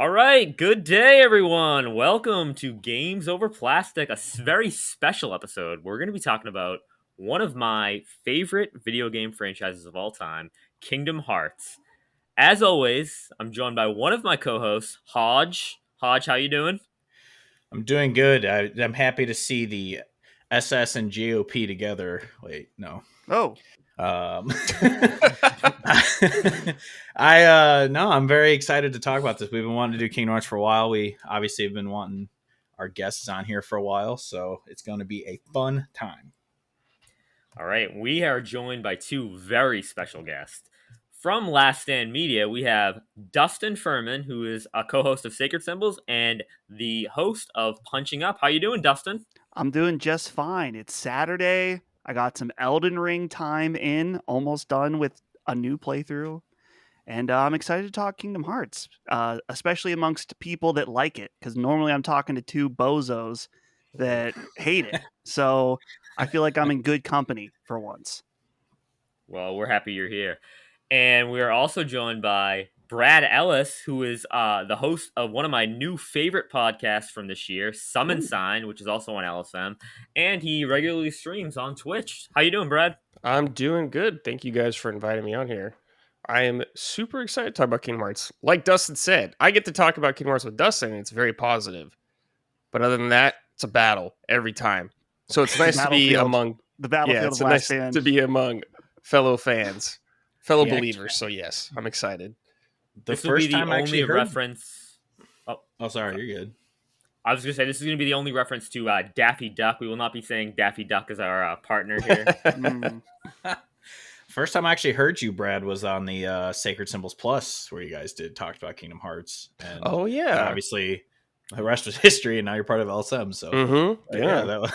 All right, good day, everyone. Welcome to Gamesoverplastic, very special episode. We're going to be talking about one of my favorite video game franchises of all time, Kingdom Hearts. As always, I'm joined by one of my co-hosts, Hodge. Hodge, how you doing? I'm doing good. I'm happy to see the SS and GOP together. Wait, no. Oh. I'm very excited to talk about this. We've been wanting to do Kingdom Hearts for a while. We obviously have been wanting our guests on here for a while, so it's going to be a fun time. All right, we are joined by two very special guests. From Last Stand Media, we have Dustin Furman, who is a co-host of Sacred Symbols and the host of Punching Up. How you doing, Dustin? I'm doing just fine. It's Saturday. I got some Elden Ring time in, almost done with a new playthrough. And I'm excited to talk Kingdom Hearts, especially amongst people that like it. Because normally I'm talking to two bozos that hate it. So I feel like I'm in good company for once. Well, we're happy you're here. And we are also joined by Brad Ellis, who is the host of one of my new favorite podcasts from this year, Summon Sign, which is also on LSM, and he regularly streams on Twitch. How you doing, Brad? I'm doing good. Thank you guys for inviting me on here. I am super excited to talk about Kingdom Hearts. Like Dustin said, I get to talk about Kingdom Hearts with Dustin, and it's very positive. But other than that, it's a battle every time. So it's nice to be among the battlefield. It's nice to be among fellow fans. Fellow believers, so yes, I'm excited. This will be the only reference. Oh, sorry, you're good. I was going to say, this is going to be the only reference to Daffy Duck. We will not be saying Daffy Duck as our partner here. First time I actually heard you, Brad, was on the Sacred Symbols Plus, where you guys talked about Kingdom Hearts. And obviously, the rest was history, and now you're part of LSM. So that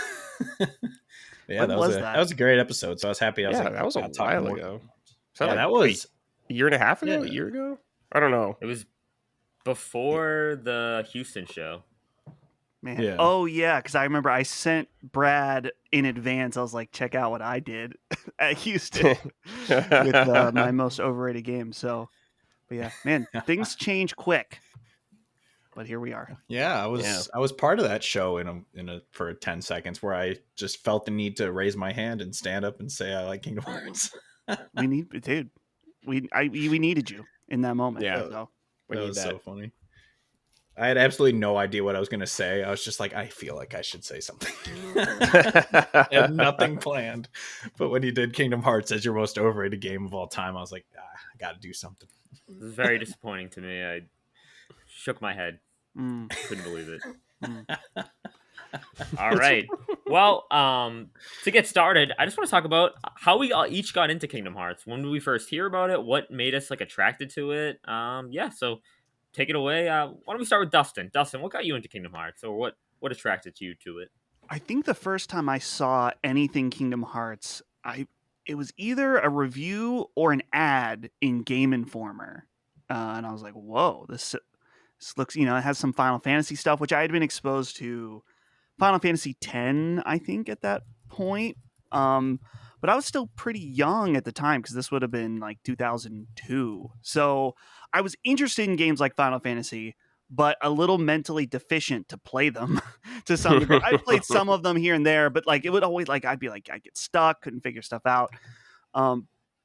was a great episode. So I was happy. That was a while ago. That was a year and a half ago, a year ago? I don't know. It was before the Houston show. Man. Yeah. Oh, yeah, because I remember I sent Brad in advance. I was like, check out what I did at Houston with my most overrated game. So, but yeah, man, things change quick. But here we are. Yeah, I was part of that show for 10 seconds where I just felt the need to raise my hand and stand up and say I like Kingdom Hearts. We needed you in that moment. Yeah, so. That was so funny. I had absolutely no idea what I was going to say. I was just like, I feel like I should say something. I had nothing planned. But when you did Kingdom Hearts as your most overrated game of all time, I was like, I got to do something. It was very disappointing to me. I shook my head. Couldn't believe it. All right. Well, to get started, I just want to talk about how we each got into Kingdom Hearts. When did we first hear about it? What made us attracted to it? So take it away. Why don't we start with Dustin? Dustin, what got you into Kingdom Hearts, or what attracted you to it? I think the first time I saw anything Kingdom Hearts, it was either a review or an ad in Game Informer, and I was like, "Whoa, this looks, it has some Final Fantasy stuff," which I had been exposed to Final Fantasy X, I think, at that point. But I was still pretty young at the time because this would have been 2002. So I was interested in games like Final Fantasy, but a little mentally deficient to play them to some degree. I played some of them here and there, but it would always I'd be I get stuck, couldn't figure stuff out.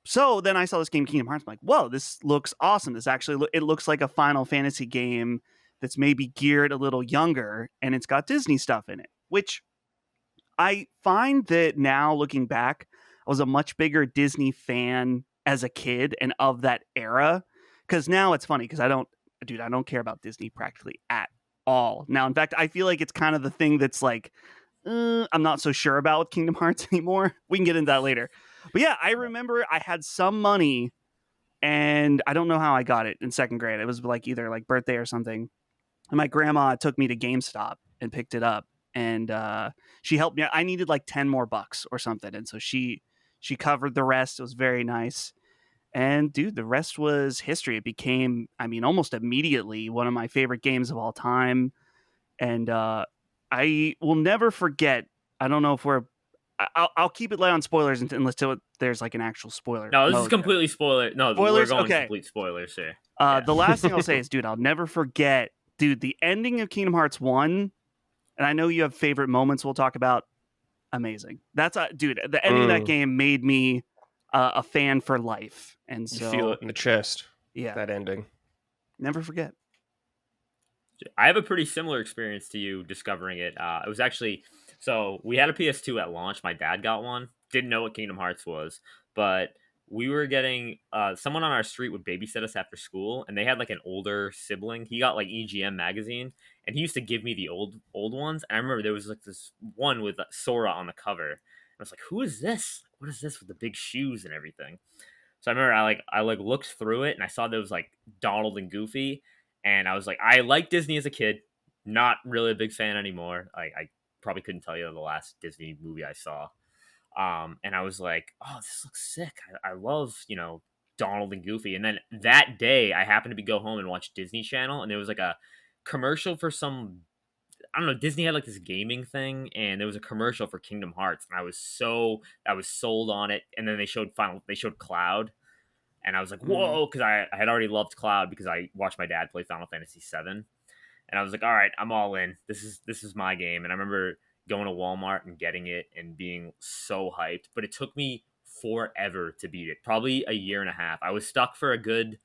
So then I saw this game, Kingdom Hearts. I'm like, whoa, this looks awesome. This actually, it looks like a Final Fantasy game that's maybe geared a little younger, and it's got Disney stuff in it, which I find that now looking back, I was a much bigger Disney fan as a kid and of that era. Because now it's funny because I don't care about Disney practically at all. Now, in fact, I feel like it's kind of the thing that's I'm not so sure about with Kingdom Hearts anymore. We can get into that later. But yeah, I remember I had some money and I don't know how I got it in second grade. It was either birthday or something. And my grandma took me to GameStop and picked it up. And she helped me. I needed $10 more or something. And so she covered the rest. It was very nice. And dude, the rest was history. It became, almost immediately one of my favorite games of all time. And I will never forget. I don't know if we're I'll keep it light on spoilers until there's like an actual spoiler. No, this is mode. completely spoiler. No, Spoilers? we're going Okay. complete spoilers here. Yeah. The last thing I'll say is, dude, I'll never forget, dude, the ending of Kingdom Hearts 1, and I know you have favorite moments we'll talk about. Amazing. That's dude, the ending of that game made me a fan for life. And so You feel it in the chest. Yeah. That ending. Never forget. I have a pretty similar experience to you discovering it. It was actually, so we had a PS2 at launch. My dad got one. Didn't know what Kingdom Hearts was, but we were getting someone on our street would babysit us after school, and they had like an older sibling. He got like EGM magazine, and he used to give me the old ones. And I remember there was like this one with Sora on the cover. And I was like, "Who is this? What is this with the big shoes and everything?" So I remember I looked through it, and I saw there was like Donald and Goofy, and I was like, I liked Disney as a kid, not really a big fan anymore. I probably couldn't tell you the last Disney movie I saw. And I was like, oh, this looks sick. I love, Donald and Goofy. And then that day I happened to go home and watch Disney Channel, and there was like a commercial for some, I don't know, Disney had like this gaming thing, and there was a commercial for Kingdom Hearts, and I was sold on it. And then they showed Cloud, and I was like, whoa, because I had already loved Cloud because I watched my dad play Final Fantasy VII. And I was like, all right, I'm all in. This is my game. And I remember going to Walmart and getting it and being so hyped. But it took me forever to beat it. Probably a year and a half. I was stuck for a good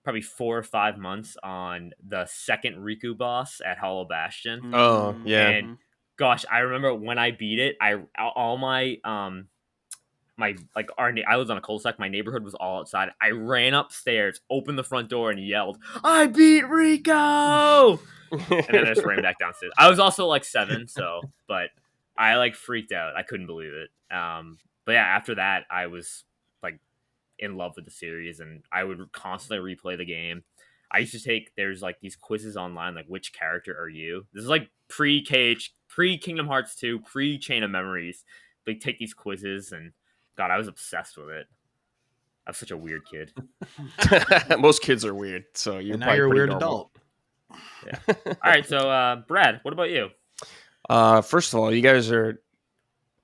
probably 4 or 5 months on the second Riku boss at Hollow Bastion. Oh, yeah. And gosh, I remember when I beat it, all my I was on a cul-de-sac. My neighborhood was all outside. I ran upstairs, opened the front door, and yelled, "I beat Rico!" And then I just ran back downstairs. I was also like 7, but I like freaked out. I couldn't believe it. But yeah, after that, I was like in love with the series, and I would constantly replay the game. I used to there's like these quizzes online, like which character are you? This is like pre-Kingdom Hearts 2, pre-Chain of Memories. They take these quizzes, and God, I was obsessed with it. I was such a weird kid. Most kids are weird, so and now you're a weird adult. Yeah. All right, so Brad, what about you? First of all, you guys are.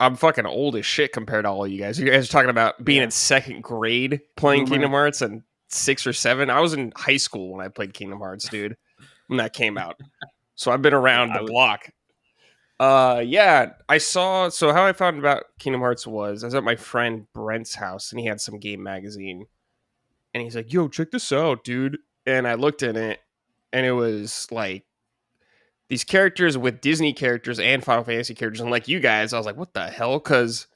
I'm fucking old as shit compared to all of you guys. You guys are talking about being in 2nd grade playing Kingdom Hearts and 6 or 7. I was in high school when I played Kingdom Hearts, dude, when that came out. So I've been around the block. Yeah, I saw. So how I found about Kingdom Hearts was I was at my friend Brent's house, and he had some game magazine, and he's like, "Yo, check this out, dude." And I looked in it, and it was like these characters with Disney characters and Final Fantasy characters, and like you guys, I was like, "What the hell?" Because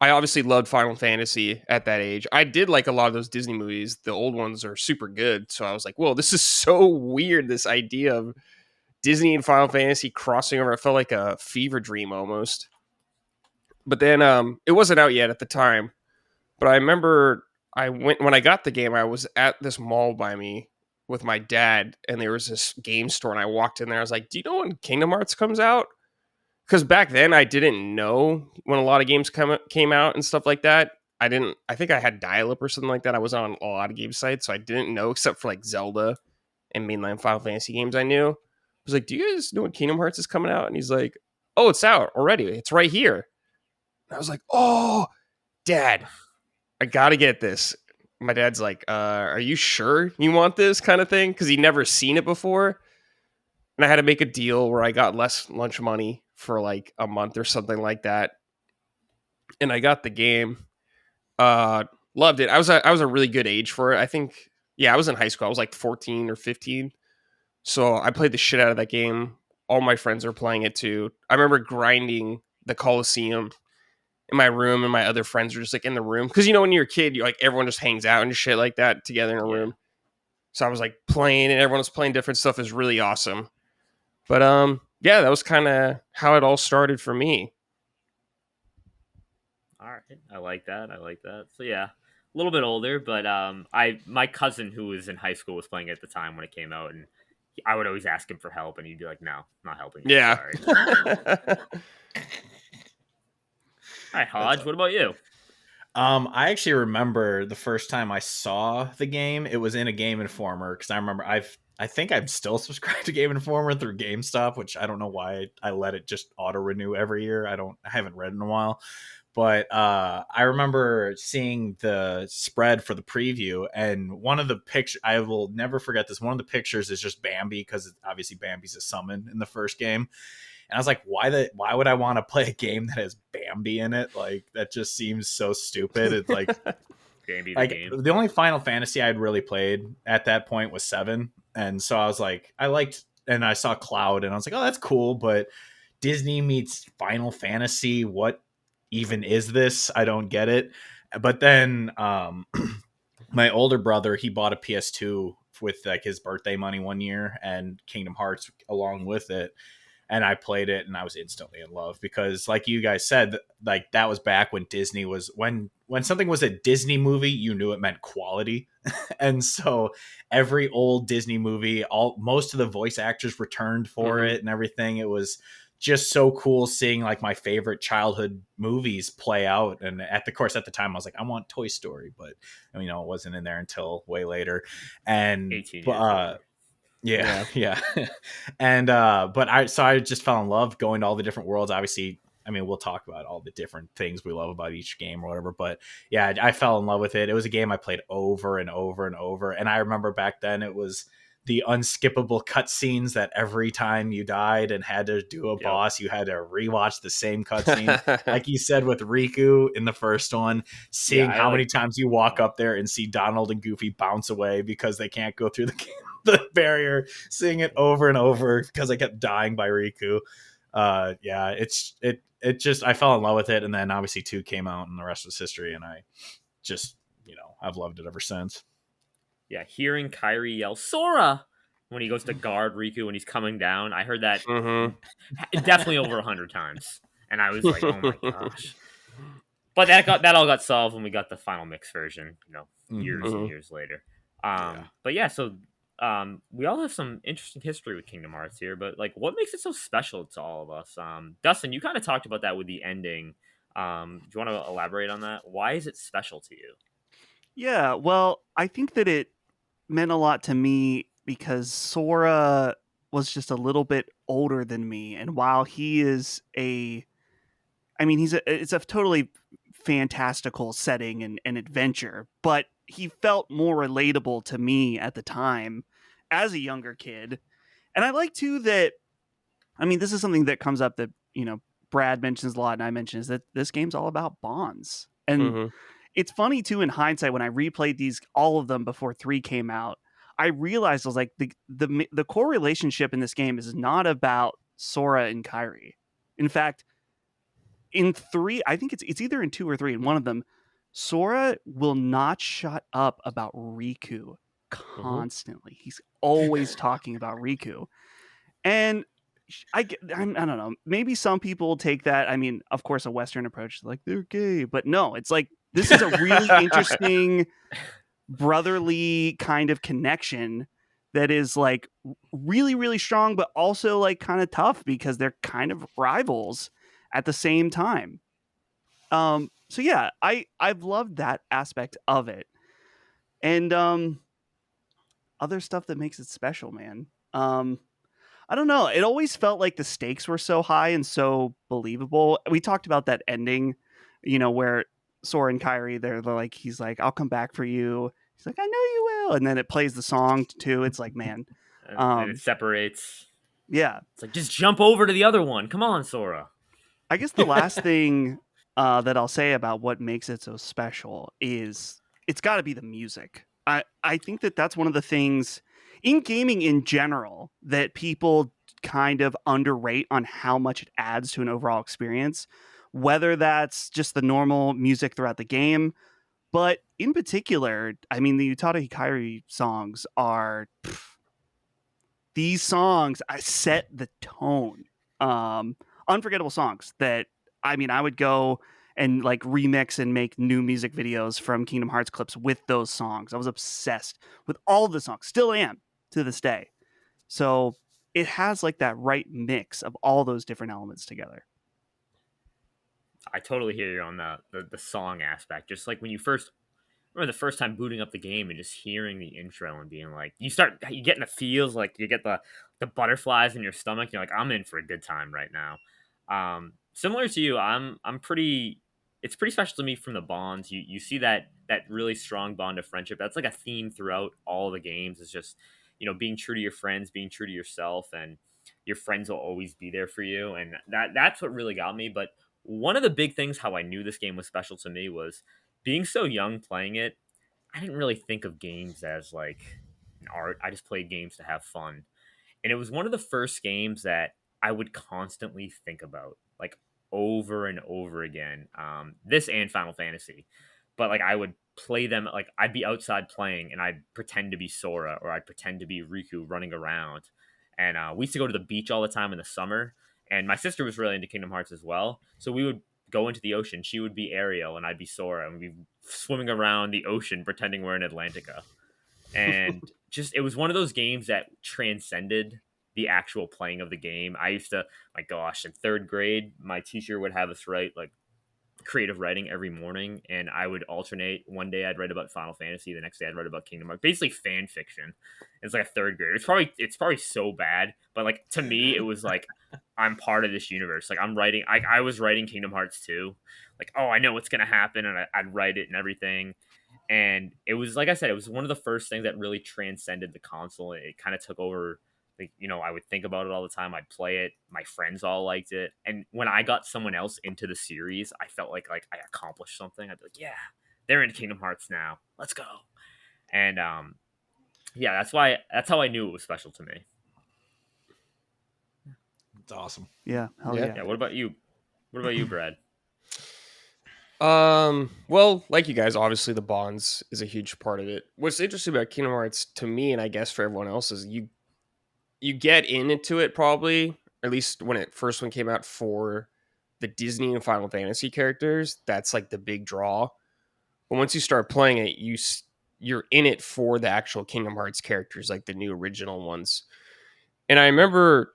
I obviously loved Final Fantasy at that age. I did like a lot of those Disney movies. The old ones are super good, so I was like, "Whoa, this is so weird." This idea of Disney and Final Fantasy crossing over. It felt like a fever dream almost. But then it wasn't out yet at the time. But I remember when I got the game, I was at this mall by me with my dad, and there was this game store, and I walked in there. I was like, "Do you know when Kingdom Hearts comes out?" Because back then I didn't know when a lot of games came out and stuff like that. I think I had dial-up or something like that. I was on a lot of game sites, so I didn't know except for like Zelda and mainline Final Fantasy games I knew. I was like, "Do you guys know when Kingdom Hearts is coming out?" And he's like, "Oh, it's out already. It's right here." And I was like, "Oh, Dad, I gotta get this." My dad's like, "Are you sure you want this?" kind of thing, because he'd never seen it before. And I had to make a deal where I got less lunch money for like a month or something like that. And I got the game. Loved it. I was a really good age for it. I think, I was in high school. I was like 14 or 15. So I played the shit out of that game. All my friends are playing it too. I remember grinding the Coliseum in my room, and my other friends were just like in the room. Because when you're a kid, you're like everyone just hangs out and shit like that together in a room. So I was like playing, and everyone was playing different stuff. It was really awesome. But that was kind of how it all started for me. All right, I like that. So yeah, a little bit older, but my cousin who was in high school was playing it at the time when it came out, and I would always ask him for help, and he'd be like, "No, I'm not helping you." Yeah. Sorry. All right, Hodge, what about you? I actually remember the first time I saw the game. It was in a Game Informer, because I remember I've I think I'm still subscribed to Game Informer through GameStop, which I don't know why I let it just auto renew every year. I haven't read in a while, but I remember seeing the spread for the preview, and one of the pictures, I will never forget this. One of the pictures is just Bambi, because obviously Bambi's a summon in the first game. And I was like, why would I want to play a game that has Bambi in it? Like, that just seems so stupid. It's like, Bambi the like game. the only Final Fantasy I'd really played at that point was 7. And so I was like, and I saw Cloud and I was like, oh, that's cool. But Disney meets Final Fantasy. What even is this? I don't get it. But then my older brother, he bought a PS2 with like his birthday money one year, and Kingdom Hearts along with it. And I played it and I was instantly in love, because like you guys said, like that was back when Disney was, when something was a Disney movie, you knew it meant quality. And so every old Disney movie, most of the voice actors returned for it and everything. It was just so cool seeing like my favorite childhood movies play out. And at the time I was like, I want Toy Story, but it wasn't in there until way later. And 18 years later. Yeah. And but I just fell in love going to all the different worlds. Obviously, I mean, we'll talk about all the different things we love about each game or whatever, but yeah, I fell in love with it. It was a game I played over and over and over. And I remember back then it was the unskippable cutscenes that every time you died and had to do a boss, you had to rewatch the same cutscene. Like you said with Riku in the first one, seeing how many times you walk up there and see Donald and Goofy bounce away because they can't go through the barrier, seeing it over and over because I kept dying by Riku. It just, I fell in love with it. And then obviously 2 came out and the rest was history. And I just, I've loved it ever since. Yeah, hearing Kyrie yell Sora when he goes to guard Riku when he's coming down, I heard that definitely over 100 times, and I was like, "Oh my gosh!" But that all got solved when we got the final mix version, years and years later. But yeah, so we all have some interesting history with Kingdom Hearts here, but like, what makes it so special to all of us? Dustin, you kind of talked about that with the ending. Do you want to elaborate on that? Why is it special to you? Yeah, well, I think that it meant a lot to me because Sora was just a little bit older than me, and while he is it's a totally fantastical setting and adventure, but he felt more relatable to me at the time as a younger kid. And I like too that, this is something that comes up that, Brad mentions a lot and I mention, is that this game's all about bonds. And it's funny too, in hindsight, when I replayed all of them before 3 came out, I realized I was like, the core relationship in this game is not about Sora and Kairi. In fact, in 3, I think it's either in 2 or 3, in one of them, Sora will not shut up about Riku constantly. He's always talking about Riku. And I don't know. Maybe some people take that. Of course, a Western approach, like they're gay, but no, it's like, this is a really interesting brotherly kind of connection that is like really, really strong, but also like kind of tough because they're kind of rivals at the same time. So yeah, I've loved that aspect of it. And other stuff that makes it special, man. I don't know. It always felt like the stakes were so high and so believable. We talked about that ending, where Sora and Kairi, they're like, he's like, I'll come back for you. He's like, I know you will. And then it plays the song too. It's like, man. And it separates. Yeah. It's like, just jump over to the other one. Come on, Sora. I guess the last thing that I'll say about what makes it so special is it's got to be the music. I think that that's one of the things in gaming in general that people kind of underrate on how much it adds to an overall experience, whether that's just the normal music throughout the game. But in particular, the Utada Hikari songs are... these songs, I set the tone. Unforgettable songs that, I would go and like remix and make new music videos from Kingdom Hearts clips with those songs. I was obsessed with all of the songs, still am to this day. So it has like that right mix of all those different elements together. I totally hear you on the song aspect. Just like when you first remember the first time booting up the game and just hearing the intro and being like, you getting the feels, like you get the butterflies in your stomach. You're like, I'm in for a good time right now. Similar to you, I'm pretty. It's pretty special to me from the bonds. You see that really strong bond of friendship. That's like a theme throughout all the games. It's just, being true to your friends, being true to yourself, and your friends will always be there for you. And that's what really got me. But one of the big things how I knew this game was special to me was being so young playing it. I didn't really think of games as like an art. I just played games to have fun. And it was one of the first games that I would constantly think about, like over and over again. This and Final Fantasy, but like I would play them, like I'd be outside playing and I'd pretend to be Sora or I'd pretend to be Riku running around. And we used to go to the beach all the time in the summer. And my sister was really into Kingdom Hearts as well, so we would go into the ocean. She would be Ariel and I'd be Sora, and we'd be swimming around the ocean pretending we're in Atlantica. And just, it was one of those games that transcended the actual playing of the game. I used to, my gosh, in third grade, my teacher would have us write like creative writing every morning, and I would alternate. One day I'd write about Final Fantasy, the next day I'd write about Kingdom Hearts, basically fan fiction. It's like a third grader. It's probably so bad, but like to me it was like I'm part of this universe. Like I'm writing, I was writing Kingdom Hearts 2. Like, oh, I know what's gonna happen, and I'd write it and everything. And it was, like I said, it was one of the first things that really transcended the console. It kind of took over. Like, I would think about it all the time. I'd play it. My friends all liked it. And when I got someone else into the series, I felt like I accomplished something. I'd be like, yeah, they're into Kingdom Hearts now. Let's go. And yeah, that's how I knew it was special to me. It's awesome. Yeah, hell yeah. Yeah. What about you? What about you, Brad? Well, like you guys, obviously the bonds is a huge part of it. What's interesting about Kingdom Hearts to me, and I guess for everyone else, is you get into it probably, or at least when it first one came out, for the Disney and Final Fantasy characters. That's like the big draw. But once you start playing it, you're in it for the actual Kingdom Hearts characters, like the new original ones. And I remember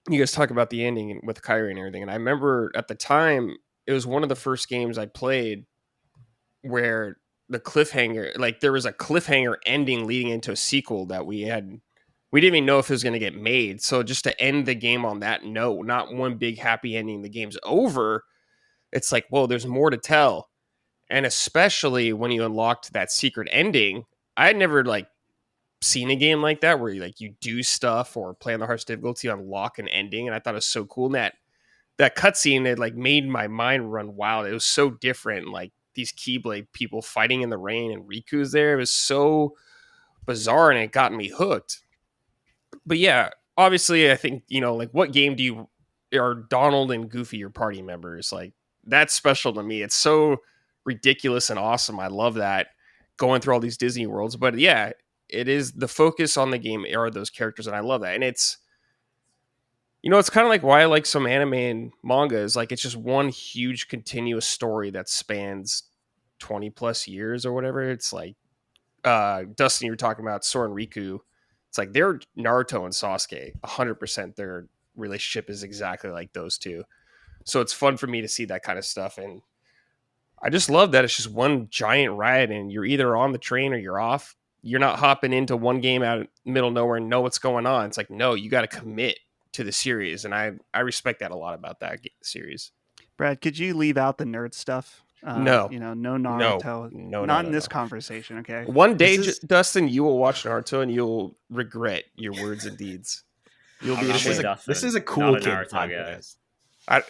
you guys talk about the ending with Kyrie and everything, and I remember at the time it was one of the first games I played where the cliffhanger, like there was a cliffhanger ending leading into a sequel that we didn't even know if it was going to get made. So just to end the game on that note, not one big happy ending, the game's over. It's like, whoa, there's more to tell. And especially when you unlocked that secret ending, I had never like seen a game like that where you do stuff or play on the hardest difficulty, unlock an ending. And I thought it was so cool. And that cutscene, it like made my mind run wild. It was so different. Like these Keyblade people fighting in the rain and Riku's there. It was so bizarre and it got me hooked. But yeah, obviously I think, like what game are Donald and Goofy your party members? Like that's special to me. It's so ridiculous and awesome. I love that, going through all these Disney worlds. But yeah, it is the focus on the game are those characters. And I love that. And it's kind of like why I like some anime and manga is like, it's just one huge continuous story that spans 20 plus years or whatever. It's like, Dustin, you were talking about Sora and Riku. It's like they're Naruto and Sasuke. 100% their relationship is exactly like those two. So it's fun for me to see that kind of stuff. And I just love that it's just one giant ride and you're either on the train or you're off. You're not hopping into one game out of the middle of nowhere and know what's going on. It's like, no, you got to commit to the series. And I respect that a lot about that series. Brad, could you leave out the nerd stuff? No. No Naruto. No, not in this conversation, okay? One day, Dustin, you will watch Naruto and you'll regret your words and deeds. You'll be ashamed. This is a cool kid podcast.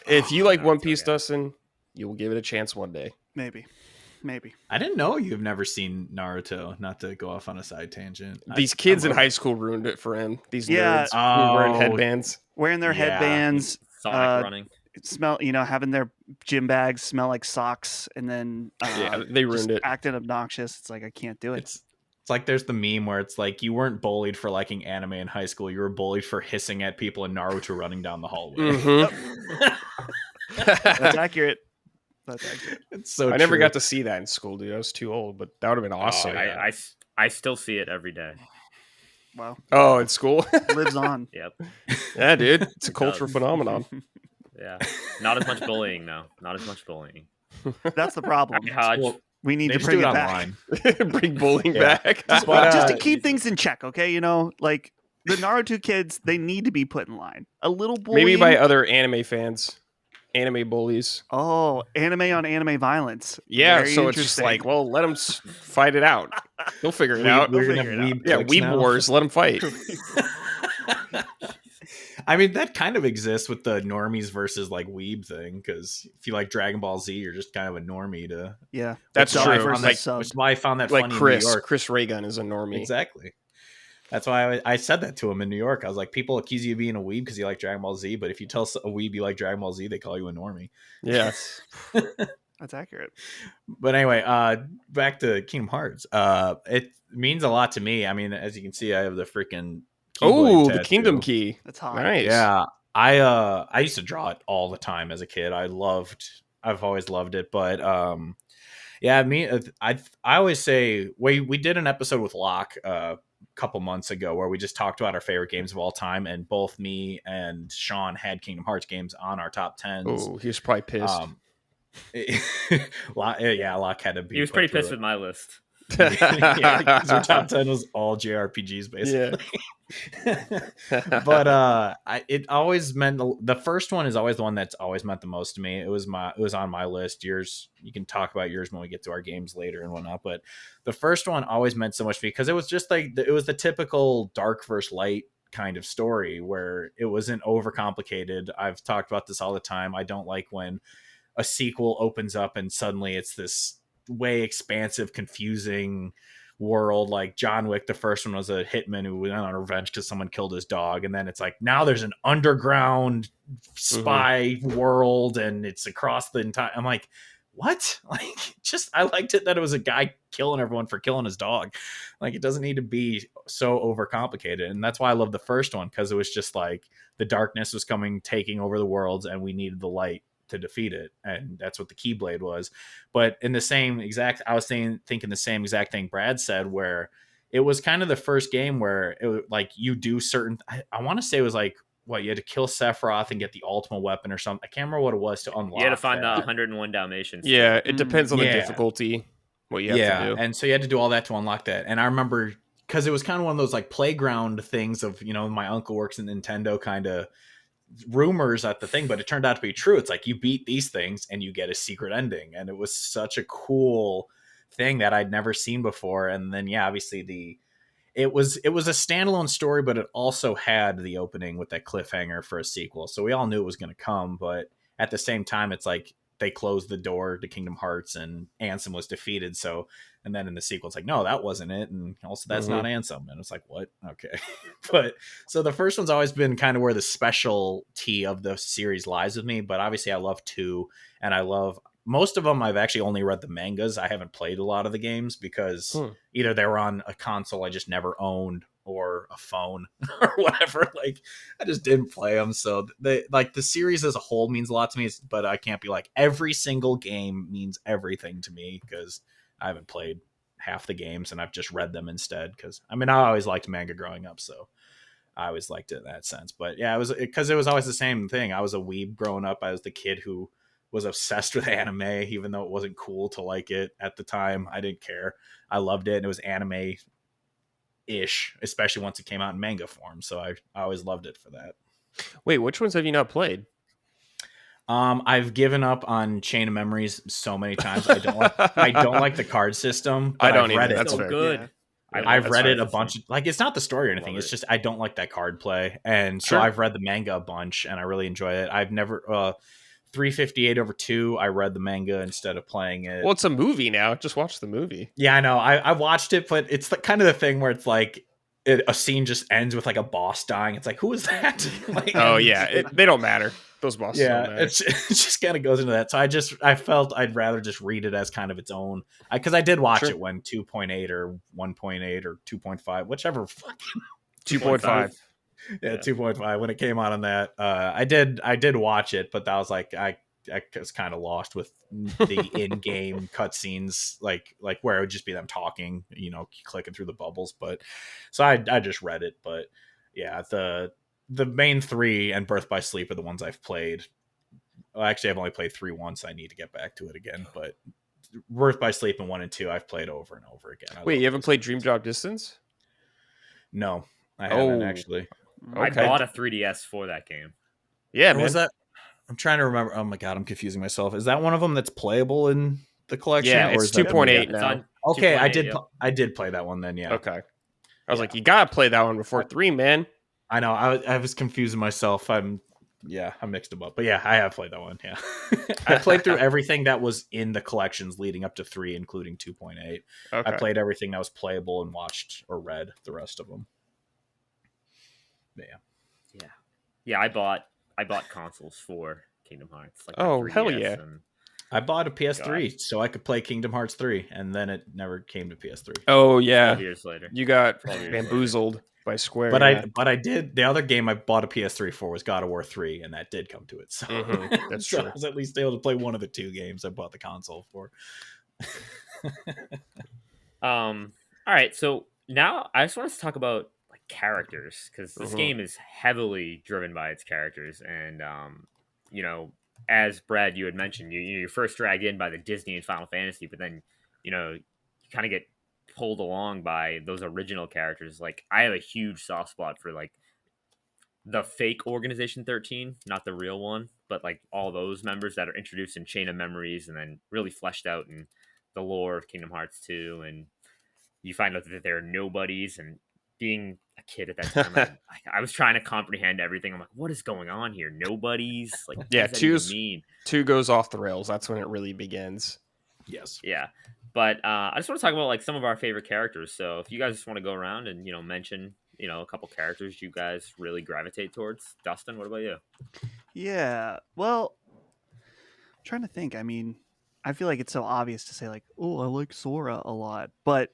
If you like One Piece, Dustin, you will give it a chance one day. Maybe. I didn't know you've never seen Naruto. Not to go off on a side tangent. These kids in high school ruined it for him. These nerds who were wearing headbands. Wearing their headbands. Sonic running. Smell, having their gym bags smell like socks, and then they ruined it. Acting obnoxious. It's like I can't do it. It's like there's the meme where it's like you weren't bullied for liking anime in high school. You were bullied for hissing at people in Naruto running down the hallway. Mm-hmm. That's accurate. It's so I never got to see that in school, dude. I was too old, but that would have been awesome. I still see it every day. Wow. Oh, in school? Lives on. Yep. Yeah, dude. It's a cultural phenomenon. Yeah. Not as much bullying, though. Not as much bullying. That's the problem. Hodge. We need They to just bring do it it back. online. Bring bowling Yeah. back. Just, But, just to uh, keep things in check, okay? You know, like the Naruto kids, they need to be put in line. A little bullying. Maybe by other anime fans, anime bullies. Oh, anime on anime violence. Yeah, Very so it's just interesting. like, well, let them fight it out. They'll figure it out. We're gonna figure have it out. weeb Yeah, cliques Weeb now. Wars. Let them fight. I mean, that kind of exists with the normies versus like weeb thing, because if you like Dragon Ball Z, you're just kind of a normie to. Yeah, That's Which is why I true. found versus that- sub. Which is why I found that Like funny in Chris. New York. Chris Raygun is a normie. Exactly. That's why I said that to him in New York. I was like, people accuse you of being a weeb because you like Dragon Ball Z, but if you tell a weeb you like Dragon Ball Z, they call you a normie. Yeah. That's accurate. But anyway, back to Kingdom Hearts. It means a lot to me. I mean, as you can see, I have the freaking Oh, Keyblade the tattoo. Kingdom Key. That's hot. Nice. Yeah, I used to draw it all the time as a kid. I've always loved it. But yeah, I always say we did an episode with Locke a couple months ago where we just talked about our favorite games of all time, and both me and Sean had Kingdom Hearts games on our top 10s. Oh, he was probably pissed. Locke had to be. He was put pretty through pissed it. with my list. Yeah, because our top 10 was all JRPGs basically. But it always meant the first one is always the one that's always meant the most to me. It was on my list. Yours, you can talk about yours when we get to our games later and whatnot, but the first one always meant so much to me because it was just like it was the typical dark versus light kind of story where it wasn't overcomplicated. I've talked about this all the time. I don't like when a sequel opens up and suddenly it's this way expansive, confusing world. Like John Wick, the first one was a hitman who went on revenge because someone killed his dog, and then it's like now there's an underground spy world and it's across the entire. I'm like, what? Like, just I liked it that it was a guy killing everyone for killing his dog. Like, it doesn't need to be so overcomplicated, and that's why I love the first one, because it was just like the darkness was taking over the worlds, and we needed the light to defeat it, and that's what the Keyblade was. But in the same exact, I was thinking the same exact thing Brad said, where it was kind of the first game where it like you do certain. I want to say it was like what you had to kill Sephiroth and get the ultimate weapon or something. I can't remember what it was to unlock. You had to find the that. 101 Dalmatians. Yeah, it depends on the Yeah. difficulty, what you have to do. And so you had to do all that to unlock that. And I remember because it was kind of one of those like playground things of, you know, my uncle works in Nintendo kind of rumors at the thing, but it turned out to be true. It's like you beat these things and you get a secret ending, and it was such a cool thing that I'd never seen before. And then obviously it was a standalone story, but it also had the opening with that cliffhanger for a sequel, so we all knew it was going to come. But at the same time, it's like they closed the door to Kingdom Hearts and Ansem was defeated. So, and then in the sequel, it's like, no, that wasn't it. And also that's not Ansem. And it's like, what? Okay. But so the first one's always been kind of where the specialty of the series lies with me. But obviously I love 2, and I love most of them. I've actually only read the mangas. I haven't played a lot of the games because either they were on a console I just never owned or a phone or whatever. Like, I just didn't play them. So they like the series as a whole means a lot to me, but I can't be like every single game means everything to me because I haven't played half the games and I've just read them instead. Because I mean, I always liked manga growing up, so I always liked it in that sense. But yeah, it was because it was always the same thing. I was a weeb growing up. I was the kid who was obsessed with anime, even though it wasn't cool to like it at the time. I didn't care. I loved it, and it was anime ish, especially once it came out in manga form. So I always loved it for that. Wait, which ones have you not played? I've given up on Chain of Memories so many times. I don't like the card system. But I don't I've read either. it. That's so fair. good. Yeah. I've read it a That's bunch. Like, it's not the story or anything. Love It's it. just I don't like that card play, and so Sure. I've read the manga a bunch, and I really enjoy it. I've never 358/2. I read the manga instead of playing it. Well, it's a movie now. Just watch the movie. Yeah, I know. I watched it, but it's kind of the thing where it's like a scene just ends with like a boss dying. It's like, who is that? Like, Oh yeah, they don't matter. Those bosses yeah, don't matter. it just kind of goes into that. So I felt I'd rather just read it as kind of its own, because I did watch Sure. it when 2.8 or 1.8 or 2.5, whichever. 2.5. Yeah, 2.5 when it came out on that. I did watch it, but that was like I was kind of lost with the in-game cutscenes, like where it would just be them talking, you know, clicking through the bubbles. But so I just read it. But yeah, the main 3 and Birth by Sleep are the ones I've played. Well, actually, I've only played 3 once. I need to get back to it again. But Birth by Sleep and 1 and 2 I've played over and over again. Wait, you haven't played Dream Drop Distance? No, I haven't Oh. actually. I Okay. bought a 3DS for that game. Yeah, Or man. was that? I'm trying to remember. Oh my god, I'm confusing myself. Is that one of them that's playable in the collection? Yeah, or it's is that 2.8 It's now. on Okay, 2.8, yep. I did play that one then. Yeah. Okay. I was Yeah. like, you gotta play that one before 3, man. I know. I was confusing myself. I mixed them up. But yeah, I have played that one. Yeah. I played through everything that was in the collections leading up to 3, including 2.8. Okay. I played everything that was playable and watched or read the rest of them. But yeah. Yeah, I bought consoles for Kingdom Hearts. Like Oh, my hell 3DS yeah. and- I bought a PS3 so I could play Kingdom Hearts 3, and then it never came to PS3. Oh 12 yeah, years later. you got 12 years later. bamboozled by Square. But yeah. I did. The other game I bought a PS3 for was God of War 3, and that did come to it. So That's so true. I was at least able to play one of the 2 games I bought the console for. All right, so now I just want us to talk about like characters, because this Mhm. game is heavily driven by its characters, and you know, as Brad, you had mentioned, you're first dragged in by the Disney and Final Fantasy, but then you kind of get pulled along by those original characters. Like I have a huge soft spot for like the fake Organization 13, not the real one, but like all those members that are introduced in Chain of Memories and then really fleshed out in the lore of Kingdom Hearts 2. And you find out that they're nobodies. And being a kid at that time, I was trying to comprehend everything. I'm like, what is going on here? Nobodies? Like, what Yeah, does that even two's- mean? 2 goes off the rails. That's when it really begins. Yes. Yeah. But I just want to talk about like some of our favorite characters. So if you guys just want to go around and, mention, a couple characters you guys really gravitate towards. Dustin, what about you? Yeah. Well, I'm trying to think. I mean, I feel like it's so obvious to say like, oh, I like Sora a lot, but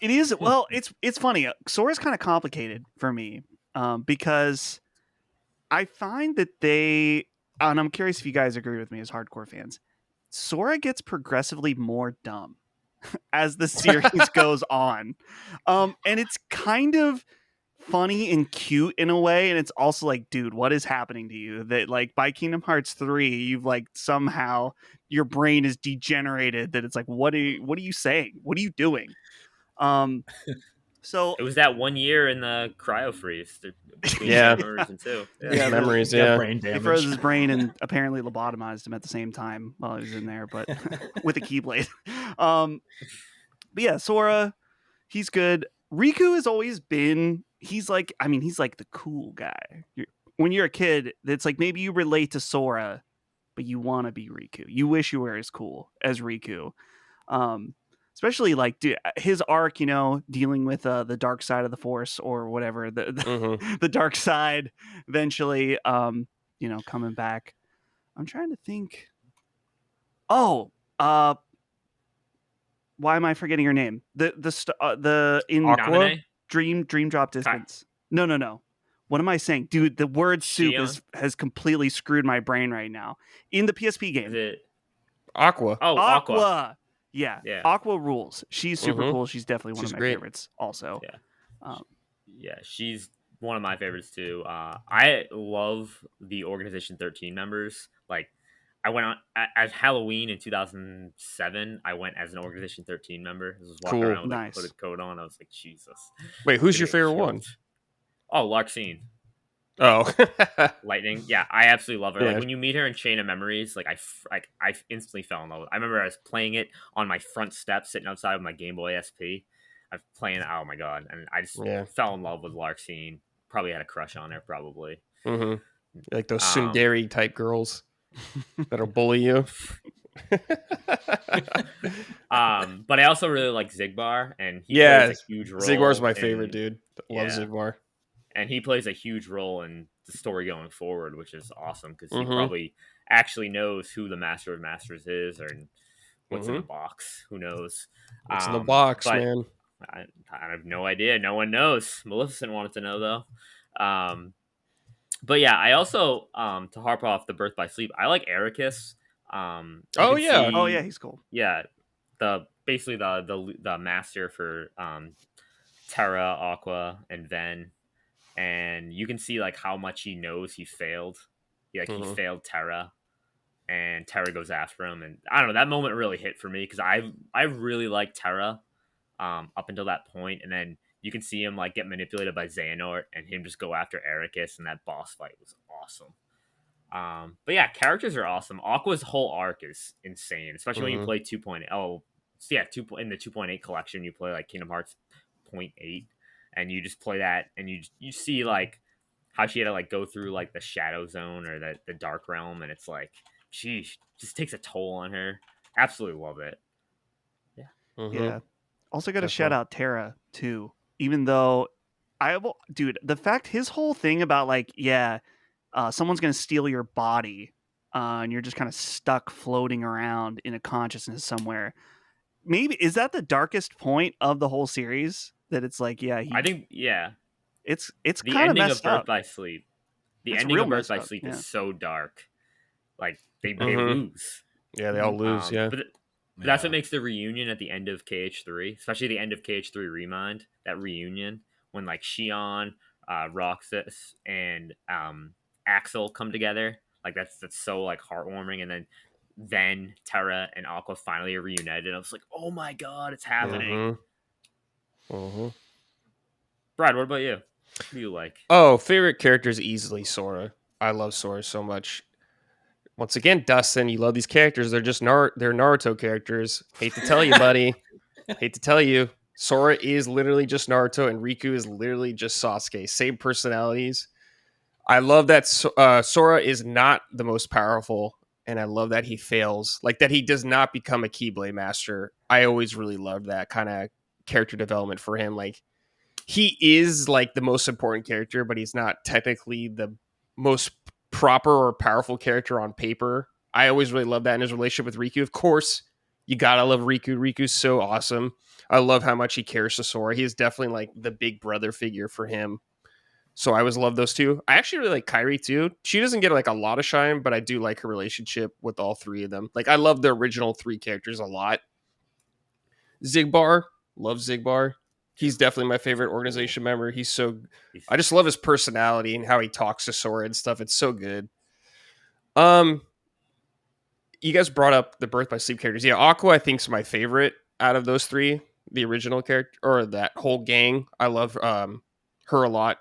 it is. Well, it's funny. Sora's kind of complicated for me because I find that and I'm curious if you guys agree with me as hardcore fans. Sora gets progressively more dumb as the series goes on, and it's kind of funny and cute in a way, and it's also like, dude, what is happening to you? That like by Kingdom Hearts 3 you've like somehow your brain is degenerated, that it's like, what are you saying, what are you doing? So It was that 1 year in the cryo freeze. Yeah. Memories and 2. Yeah, Memories, Got yeah. brain they damage. froze his brain and apparently lobotomized him at the same time while he was in there, but with a keyblade. But yeah, Sora, he's good. Riku has always been, he's like the cool guy. When you're a kid, it's like maybe you relate to Sora, but you want to be Riku. You wish you were as cool as Riku. Especially like his arc, dealing with the dark side of the Force or whatever, the dark side eventually, coming back. I'm trying to think. Oh, why am I forgetting her name? The in Aqua? Naminé? Dream Drop Distance. No. What am I saying, dude? The word soup Shion? has completely screwed my brain right now. In the PSP game, Is it? Aqua. Oh, Aqua. Yeah, Yeah. Aqua rules. She's super Mhm. cool. She's definitely one She's of my great. favorites. Also, Yeah. Yeah, she's one of my favorites too. I love the Organization 13 members. Like, I went on at Halloween in 2007. I went as an Organization 13 member. I was walking Cool. around with Nice. a hooded coat on. I was like, Jesus. Wait, who's Gonna your get favorite killed. one? Oh, Larxene. Oh. Lightning. Yeah, I absolutely love her. Yeah. Like when you meet her in Chain of Memories, like I instantly fell in love with. I remember I was playing it on my front step, sitting outside with my Game Boy SP. I was playing. Oh my god! And I just Yeah. fell in love with Larxene. Probably had a crush on her. Probably. Mm-hmm. Like those Um, tsundere type girls that'll bully you. But I also really like Zigbar, and he Yeah, plays a huge role. Zigbar's my in- favorite dude. Love yeah. Zigbar. and he plays a huge role in the story going forward, which is awesome because he Mhm. probably actually knows who the Master of Masters is or what's in the Mhm. box. Who knows? What's in the box, but man? I have no idea. No one knows. Maleficent wanted to know though. But yeah, I also to harp off the Birth by Sleep, I like Ericus. You Oh, can yeah. oh yeah, he's cool. yeah, basically the master for Terra, Aqua, and Ven, and you can see like how much he knows he failed. He Mhm. failed Terra, and Terra goes after him, and I don't know, that moment really hit for me because I really liked Terra up until that point, and then you can see him like get manipulated by Xehanort and him just go after Ericus, and that boss fight was awesome. But yeah, characters are awesome. Aqua's whole arc is insane, especially when you play 2.0. Oh, yeah, in the 2.8 collection, you play like Kingdom Hearts 0.8, and you just play that, and you see like how she had to like go through like the Shadow Zone or the Dark Realm, and it's like, geez, just takes a toll on her. Absolutely love it. Yeah. Also got to shout out Terra too, even though dude, the fact his whole thing about like, someone's gonna steal your body, and you're just kind of stuck floating around in a consciousness somewhere. Maybe is that the darkest point of the whole series? That it's like, I think, it's the kind of ending messed of Birth up. by Sleep. The It's ending real of Birth messed by up, Sleep yeah. is so dark. Like they lose. Yeah, they all lose. Yeah, But that's what makes the reunion at the end of KH3, especially the end of KH3 Remind. That reunion when like Shion, Roxas, and Axel come together. Like that's so like heartwarming. And then Terra and Aqua finally are reunited. I was like, oh my god, it's happening. Brad, what about you? What do you like? Oh, favorite character is easily Sora. I love Sora so much. Once again, Dustin, you love these characters. They're just they're Naruto characters. Hate to tell you, buddy. Hate to tell you. Sora is literally just Naruto, and Riku is literally just Sasuke. Same personalities. I love that Sora is not the most powerful, and I love that he fails. Like that he does not become a Keyblade master. I always really loved that kind of character development for him. Like he is like the most important character, but he's not technically the most proper or powerful character on paper. I always really love that in his relationship with Riku. Of course, you gotta love Riku. Riku's so awesome. I love how much he cares to Sora. He is definitely like the big brother figure for him. So I always love those two. I actually really like Kairi too. She doesn't get like a lot of shine, but I do like her relationship with all three of them. Like I love the original three characters a lot. Zigbar, love Zigbar. He's definitely my favorite organization member. I just love his personality and how he talks to Sora and stuff. It's so good. You guys brought up the Birth by Sleep characters. Yeah, Aqua I think is my favorite out of those three. The original character or that whole gang. I love her a lot.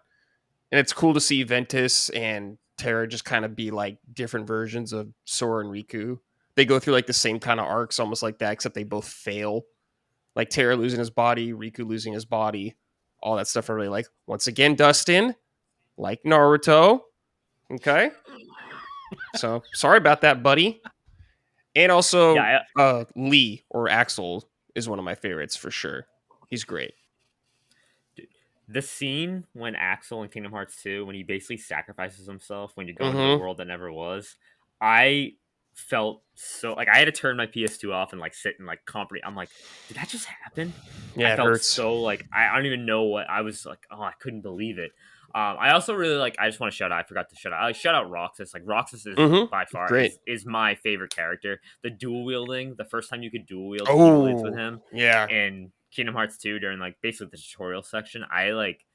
And it's cool to see Ventus and Terra just kind of be like different versions of Sora and Riku. They go through like the same kind of arcs, almost like that, except they both fail. Like Terra losing his body, Riku losing his body, all that stuff I really like. Once again, Dustin, like Naruto. Okay. So sorry about that, buddy. And also Lee or Axel is one of my favorites for sure. He's great. The scene when Axel in Kingdom Hearts 2, when he basically sacrifices himself when you go into a world that never was, I felt so like I had to turn my PS2 off and like sit and like comprehend. I'm like, did that just happen? Yeah, I felt it hurts. so like I don't even know what I was like. Oh, I couldn't believe it. I also really like. I just want to shout out. I forgot to shout out. I shout out Roxas. Like Roxas is by far is my favorite character. The dual wielding. The first time you could dual wield Keyblades with him. Yeah. And Kingdom Hearts 2 during like basically the tutorial section. I like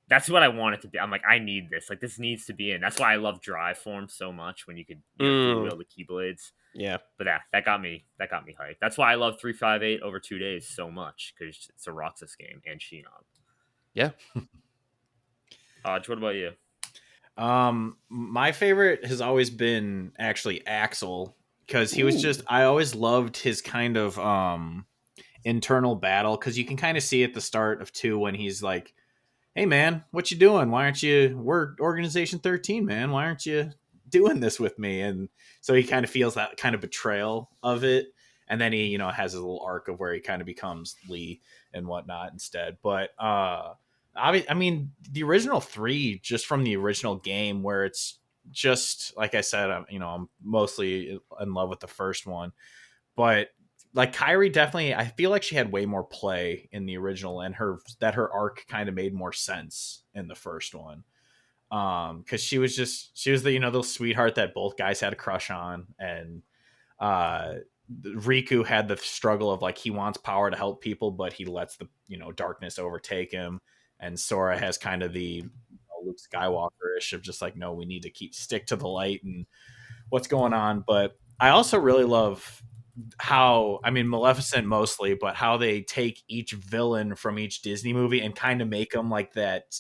that's what I want it to be. I'm like, I need this. Like this needs to be in. That's why I love Drive Form so much when you could dual wield the Keyblades. Yeah. But that got me hyped. That's why I love 358 over 2 days so much, because it's a Roxas game and Shion. Yeah. Hodge, what about you? My favorite has always been actually Axel, because he was just I always loved his kind of internal battle, because you can kind of see at the start of 2 when he's like, hey man, what you doing? Why aren't you, we're Organization 13, man, why aren't you doing this with me? And so he kind of feels that kind of betrayal of it, and then he, you know, has his little arc of where he kind of becomes Lee and whatnot instead. But I mean, the original 3, just from the original game, where it's just like I said, I'm mostly in love with the first one, but like Kairi definitely, I feel like she had way more play in the original, and her arc kind of made more sense in the first one. Because she was the, you know, the sweetheart that both guys had a crush on, and Riku had the struggle of like he wants power to help people, but he lets the, you know, darkness overtake him. And Sora has kind of the, you know, Luke Skywalker-ish of just like, no, we need to stick to the light and what's going on. But I also really love how, I mean, Maleficent mostly, but how they take each villain from each Disney movie and kind of make them like that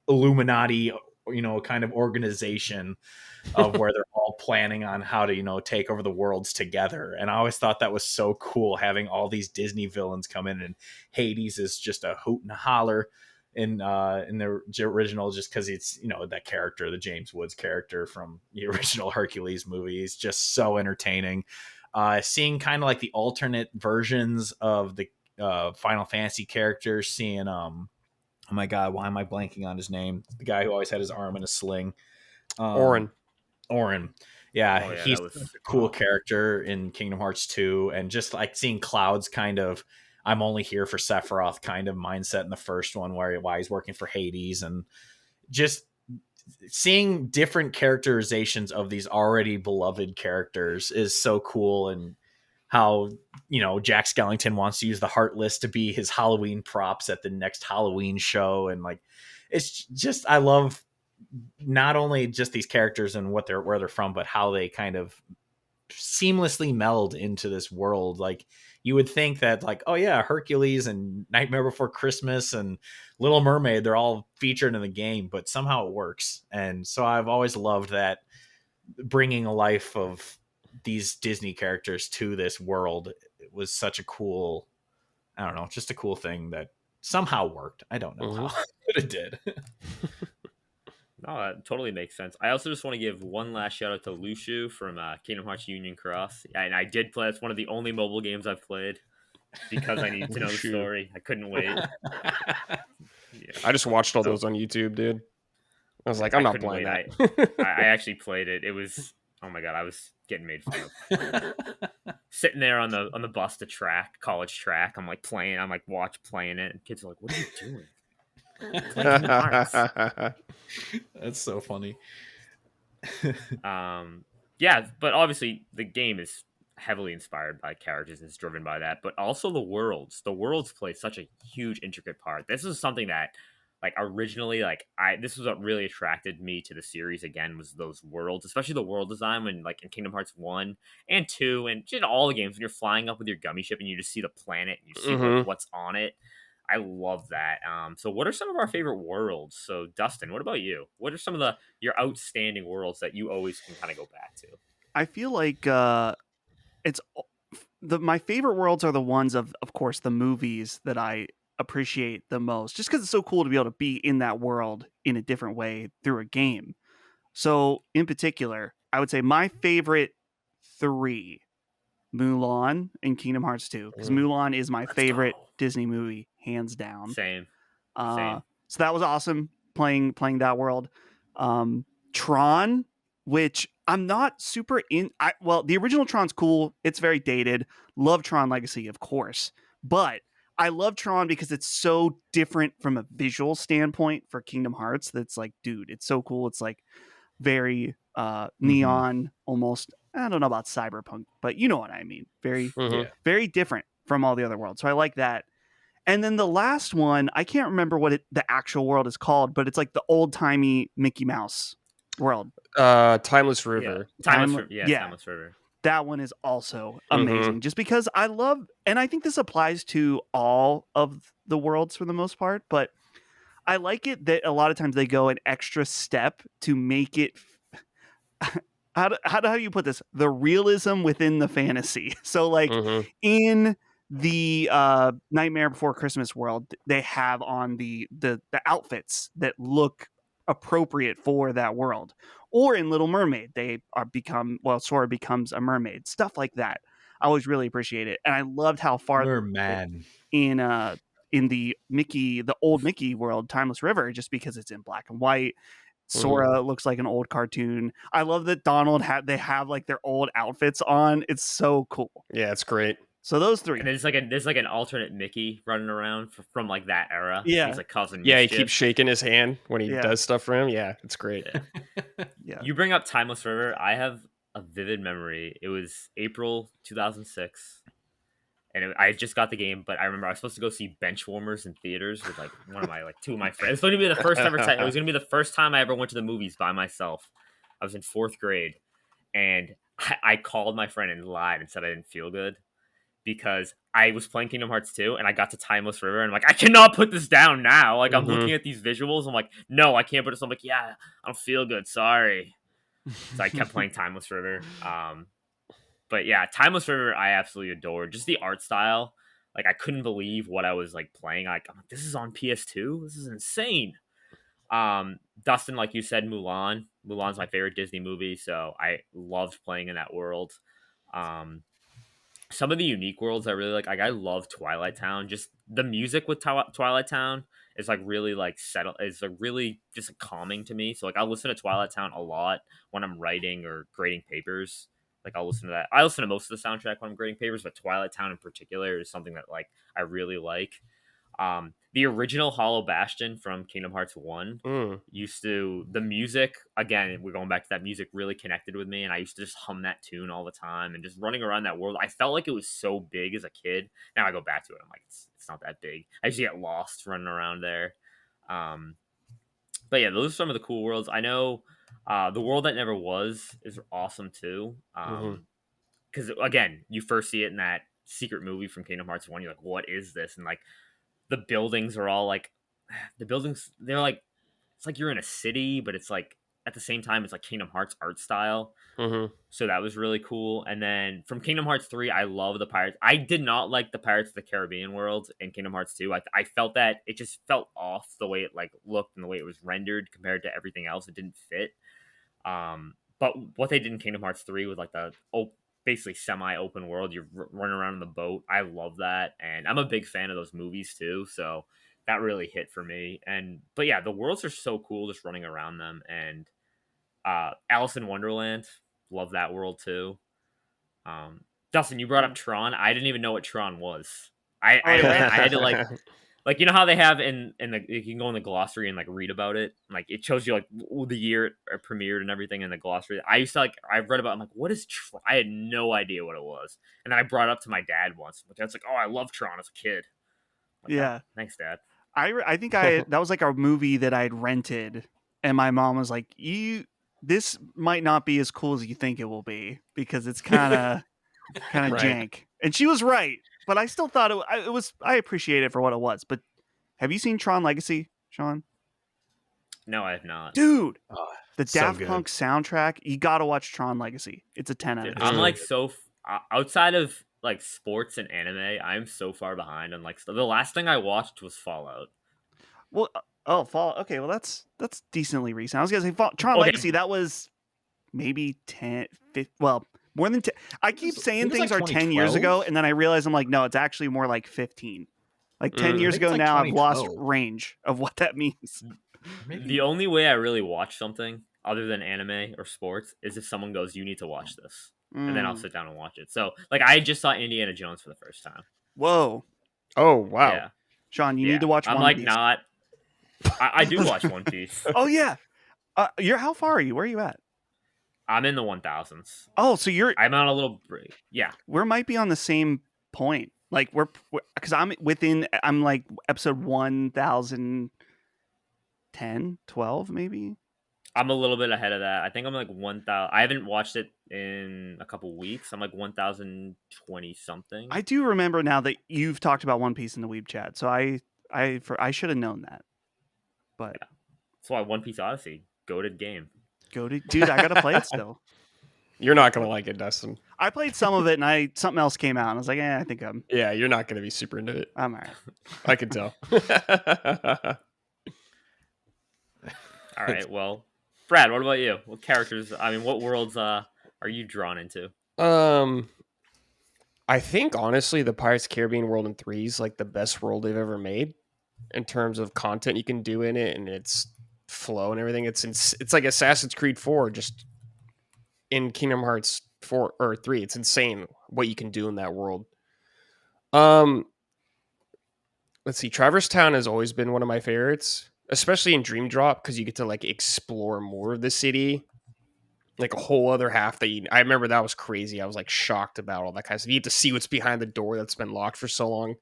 Illuminati, kind of organization of where they're all planning on how to, take over the worlds together. And I always thought that was so cool, having all these Disney villains come in, and Hades is just a hoot and a holler in the original, just because it's, that character, the James Woods character from the original Hercules movie, is just so entertaining. Seeing kind of like the alternate versions of the Final Fantasy characters, seeing oh my god, why am I blanking on his name? The guy who always had his arm in a sling. Orin. Yeah, Oh, yeah, he's that was a cool character in Kingdom Hearts 2, and just like seeing Cloud's kind of I'm only here for Sephiroth kind of mindset in the first one, why he's working for Hades, and just seeing different characterizations of these already beloved characters is so cool. And how, Jack Skellington wants to use the Heartless to be his Halloween props at the next Halloween show. And like, it's just, I love not only just these characters and where they're from, but how they kind of seamlessly meld into this world. Like, you would think that like, oh yeah, Hercules and Nightmare Before Christmas and Little Mermaid, they're all featured in the game, but somehow it works. And so I've always loved that, bringing a life of these Disney characters to this world. It was such a cool, I don't know, just a cool thing that somehow worked. I don't know how, but it did. No, that totally makes sense. I also just want to give one last shout out to Lushu from Kingdom Hearts Union Cross. And I did play. It's one of the only mobile games I've played because I needed to know the story. I couldn't wait. Yeah. I just watched all those on YouTube, dude. I was like, I'm not playing that. I actually played it. It was, oh my god, I was getting made fun of. Sitting there on the bus to college track. I'm like playing. I'm like playing it, and kids are like, "What are you doing?" That's so funny. Yeah, but obviously the game is heavily inspired by characters and is driven by that, but also the worlds. The worlds play such a huge, intricate part. This is something that, like, originally, this was what really attracted me to the series again, was those worlds, especially the world design when, like, in Kingdom Hearts 1 and 2, and just in all the games, when you're flying up with your gummy ship and you just see the planet and you see like, what's on it. I love that. So what are some of our favorite worlds? So Dustin, what about you? What are some of your outstanding worlds that you always can kind of go back to? I feel like my favorite worlds are the ones of course, the movies that I appreciate the most, just because it's so cool to be able to be in that world in a different way through a game. So in particular, I would say my favorite 3, Mulan and Kingdom Hearts 2, because Mulan is my favorite Disney movie, hands down. Same. So that was awesome playing that world. Tron, which I'm not super in. The original Tron's cool. It's very dated. Love Tron Legacy, of course, but I love Tron because it's so different from a visual standpoint for Kingdom Hearts. That's like, dude, it's so cool. It's like very neon, almost. I don't know about cyberpunk, but you know what I mean. Very, very different from all the other worlds. So I like that. And then the last one, I can't remember what the actual world is called, but it's like the old timey Mickey Mouse world. Timeless River. Timeless River. That one is also amazing, just because I love, and I think this applies to all of the worlds for the most part, but I like it that a lot of times they go an extra step to make it. How do you put this? The realism within the fantasy. So like in the Nightmare Before Christmas world, they have on the outfits that look appropriate for that world. Or in Little Mermaid, Sora becomes a mermaid. Stuff like that. I always really appreciate it. And I loved how far in the old Mickey world, Timeless River, just because it's in black and white. Sora looks like an old cartoon. I love that Donald they have like their old outfits on. It's so cool. Yeah, it's great. So those 3. And there's like an alternate Mickey running around from like that era. Yeah, he's like causing mischief. He keeps shaking his hand when he does stuff for him. Yeah, it's great. Yeah. You bring up Timeless River. I have a vivid memory. It was April 2006. And I just got the game, but I remember I was supposed to go see Benchwarmers in theaters with like two of my friends. It was going to be the first ever time. It was going to be the first time I ever went to the movies by myself. I was in 4th grade, and I called my friend and lied and said I didn't feel good because I was playing Kingdom Hearts 2 and I got to Timeless River and I'm like, I cannot put this down now. Like, I'm looking at these visuals. I'm like, no, I can't put this. I'm like, yeah, I don't feel good. Sorry. So I kept playing Timeless River. But yeah, Timeless River, I absolutely adored. Just the art style. Like, I couldn't believe what I was like playing. I'm like, this is on PS2? This is insane. Dustin, like you said, Mulan. Mulan's my favorite Disney movie, so I loved playing in that world. Some of the unique worlds I really like I love Twilight Town. Just the music with Twilight Town is like really like settle is like really just calming to me. So like I'll listen to Twilight Town a lot when I'm writing or grading papers. Like I'll listen to that. I listen to most of the soundtrack when I'm grading papers, but Twilight Town in particular is something that like I really like. The original Hollow Bastion from Kingdom Hearts 1 used to, the music, again, we're going back to that music, really connected with me, and I used to just hum that tune all the time and just running around that world. I felt like it was so big as a kid. Now I go back to it, I'm like, it's not that big. I used to get lost running around there. But yeah, those are some of the cool worlds. I know the World That Never Was is awesome too. Because again, you first see it in that secret movie from Kingdom Hearts 1. You're like, what is this? And like, the buildings are all like they're like, it's like you're in a city, but it's like at the same time it's like Kingdom Hearts art style. So that was really cool. And then from Kingdom Hearts 3, I love the Pirates. I did not like the Pirates of the Caribbean world in Kingdom Hearts 2. I felt that it just felt off the way it like looked and the way it was rendered compared to everything else. It didn't fit. But what they did in Kingdom Hearts 3 with like the basically semi-open world, you're running around in the boat, I love that, and I'm a big fan of those movies too, so that really hit for me. But yeah, the worlds are so cool just running around them. And Alice in Wonderland, love that world too. Dustin, you brought up Tron. I didn't even know what Tron was. I had to like you know how they have in the, you can go in the glossary and like read about it. Like it shows you like the year it premiered and everything in the glossary. I used to like, I read about it, I'm like, what is Tron? I had no idea what it was. And I brought it up to my dad once. My dad's like, oh, I love Tron as a kid. Like, yeah. Oh, thanks, Dad. I think that was like a movie that I'd rented, and my mom was like, this might not be as cool as you think it will be because it's kind of Right. jank. And she was right, but I still thought it was. I appreciate it for what it was. But have you seen Tron Legacy, Sean? No, I have not. Dude, the so Daft good. Punk soundtrack, you got to watch Tron Legacy. It's a 10 out of Dude, 10. I'm like outside of like sports and anime, I'm so far behind. And like the last thing I watched was Fallout. Well, Fall. Okay, well that's decently recent. I was gonna say Tron Okay. Legacy. That was maybe 10, 15, well, more than 10. I keep saying was things like are 10 years ago, 2012? and then I realize I'm like, no, it's actually more like 15. Like 10 I years think ago it's like now, I've lost 2012. range of what that means. Maybe. The only way I really watch something other than anime or sports is if someone goes, you need to watch this. And then I'll Mm. sit down and watch it. So like I just saw Indiana Jones for the first time. Whoa, Oh wow. Yeah. Sean, you need to watch I'm One like Piece. not I do watch One Piece. Oh yeah, how far are you? Where are you at? I'm in the 1000s. Oh, so I'm on a little break. Yeah. we might be on the same point. Like we're because I'm like episode 1010 12 maybe. I'm a little bit ahead of that. I think I'm like 1000. I haven't watched it in a couple weeks. I'm like 1020 something. I do remember now that you've talked about One Piece in the Weeb chat, so I should have known that. But That's why One Piece Odyssey, goated game. dude, I gotta play it still. You're not gonna like it, Dustin. I played some of it, and something else came out, and I was like, I think Yeah, you're not gonna be super into it. I'm all right. I can tell. All right. Well, Brad, what about you? What characters? I mean, what worlds are you drawn into? I think honestly, the Pirates of the Caribbean world in 3 is like the best world they've ever made in terms of content you can do in it and its flow and everything. It's like Assassin's Creed 4 just in Kingdom Hearts 4 or 3. It's insane what you can do in that world. Let's see. Traverse Town has always been one of my favorites, especially in Dream Drop because you get to like explore more of the city. Like a whole other half I remember that was crazy. I was like shocked about all that kind of stuff. You get to see what's behind the door that's been locked for so long.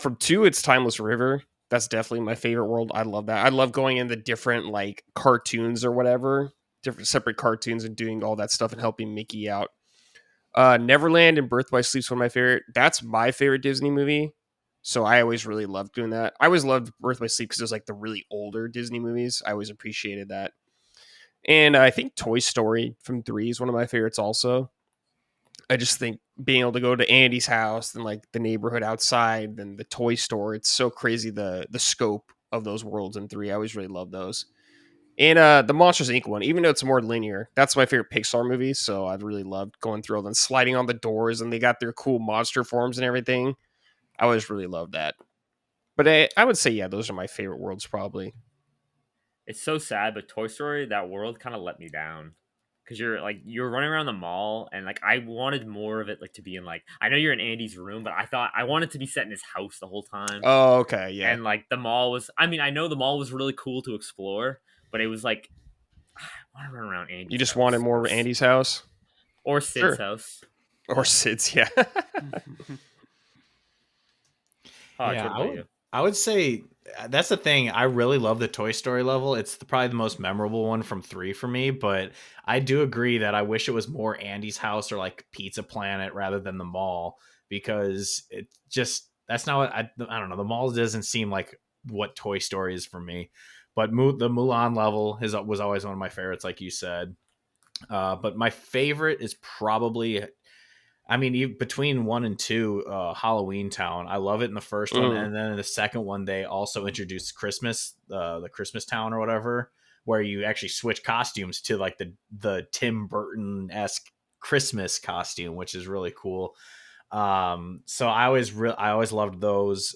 From 2, it's Timeless River. That's definitely my favorite world. I love that. I love going in the different like cartoons or whatever different separate cartoons and doing all that stuff and helping Mickey out. Neverland and Birth by Sleep's one of my favorite. That's my favorite Disney movie. So I always really loved doing that. I always loved Birth by Sleep because it was like the really older Disney movies. I always appreciated that. And I think Toy Story from 3 is one of my favorites also. I just think being able to go to Andy's house and like the neighborhood outside and the toy store, it's so crazy the scope of those worlds in 3. I always really love those. And the Monsters Inc. one, even though it's more linear, that's my favorite Pixar movie. So I've really loved going through all them, sliding on the doors, and they got their cool monster forms and everything. I always really loved that. But I would say, yeah, those are my favorite worlds probably. It's so sad, but Toy Story, that world kind of let me down. Because you're running around the mall, and like I wanted more of it, like to be in like, I know you're in Andy's room, but I thought I wanted to be set in his house the whole time. Oh, okay, yeah. And like the mall was, I mean, I know the mall was really cool to explore, but it was like, I want to run around Andy's. You just house. wanted more of Andy's house, or Sid's house, or Sid's, yeah. Hodge, Yeah, what about you? I would say that's the thing. I really love the Toy Story level. It's probably the most memorable one from 3 for me, but I do agree that I wish it was more Andy's house or like Pizza Planet rather than the mall, because it just, that's not what I don't know. The mall doesn't seem like what Toy Story is for me, but the Mulan level was always one of my favorites, like you said. But my favorite is probably, I mean, between 1 and 2, Halloween Town. I love it in the first one, and then in the second one, they also introduced Christmas, the Christmas Town or whatever, where you actually switch costumes to like the Tim Burton-esque Christmas costume, which is really cool. So I always loved those.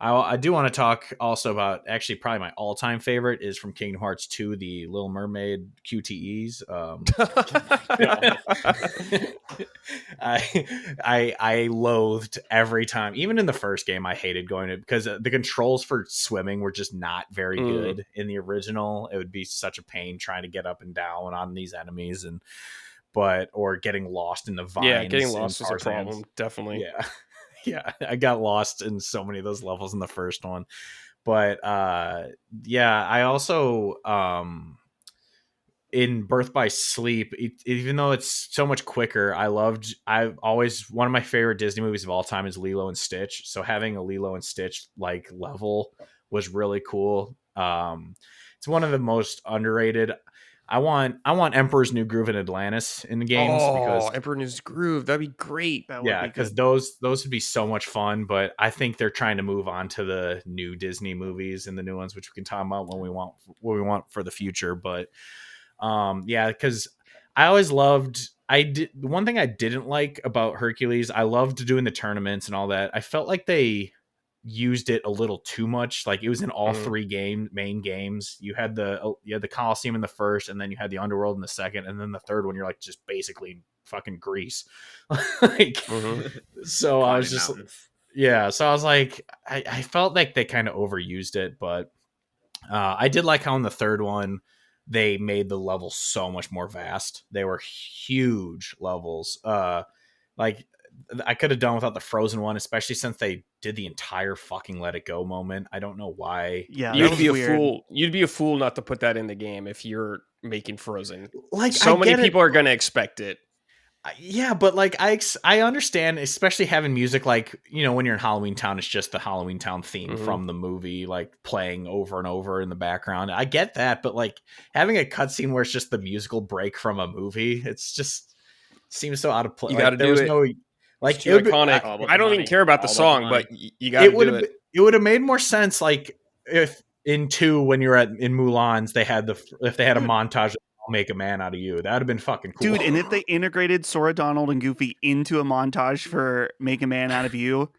I do want to talk also about, actually probably my all-time favorite is from Kingdom Hearts 2, the Little Mermaid QTEs. I loathed every time. Even in the first game, I hated going to, because the controls for swimming were just not very good in the original. It would be such a pain trying to get up and down on these enemies, or getting lost in the vines. Yeah, getting lost is a problem, definitely. Yeah. Yeah, I got lost in so many of those levels in the first one. But yeah, I also in Birth by Sleep, even though it's so much quicker, one of my favorite Disney movies of all time is Lilo and Stitch. So having a Lilo and Stitch like level was really cool. It's one of the most underrated. I want Emperor's New Groove in Atlantis in the games, because Emperor's New Groove, that'd be great. Yeah, because those would be so much fun. But I think they're trying to move on to the new Disney movies and the new ones, which we can talk about what we want for the future. But yeah, because I always loved. One thing I didn't like about Hercules, I loved doing the tournaments and all that. I felt like they used it a little too much. Like it was in all 3 main games. You had the Colosseum in the first, and then you had the Underworld in the second, and then the third one you're like just basically fucking Greece. So I was just so I was like, I felt like they kind of overused it, but I did like how in the third one they made the levels so much more vast. They were huge levels. Like I could have done without the Frozen one, especially since they did the entire fucking Let It Go moment. I don't know why. Yeah, you'd be a fool. You'd be a fool not to put that in the game if you're making Frozen. Like so many people are going to expect it. Yeah, but like I understand, especially having music like, when you're in Halloween Town, it's just the Halloween Town theme from the movie like playing over and over in the background. I get that, but like having a cutscene where it's just the musical break from a movie, it's just seems so out of place. You got to do it. Like it iconic. I don't even care about the song, but you got to do it. It would have made more sense, like if in 2 when you're in Mulan's, if they had a montage. I'll make a man out of you. That would have been fucking cool. Dude, and if they integrated Sora, Donald, and Goofy into a montage for Make a Man Out of You,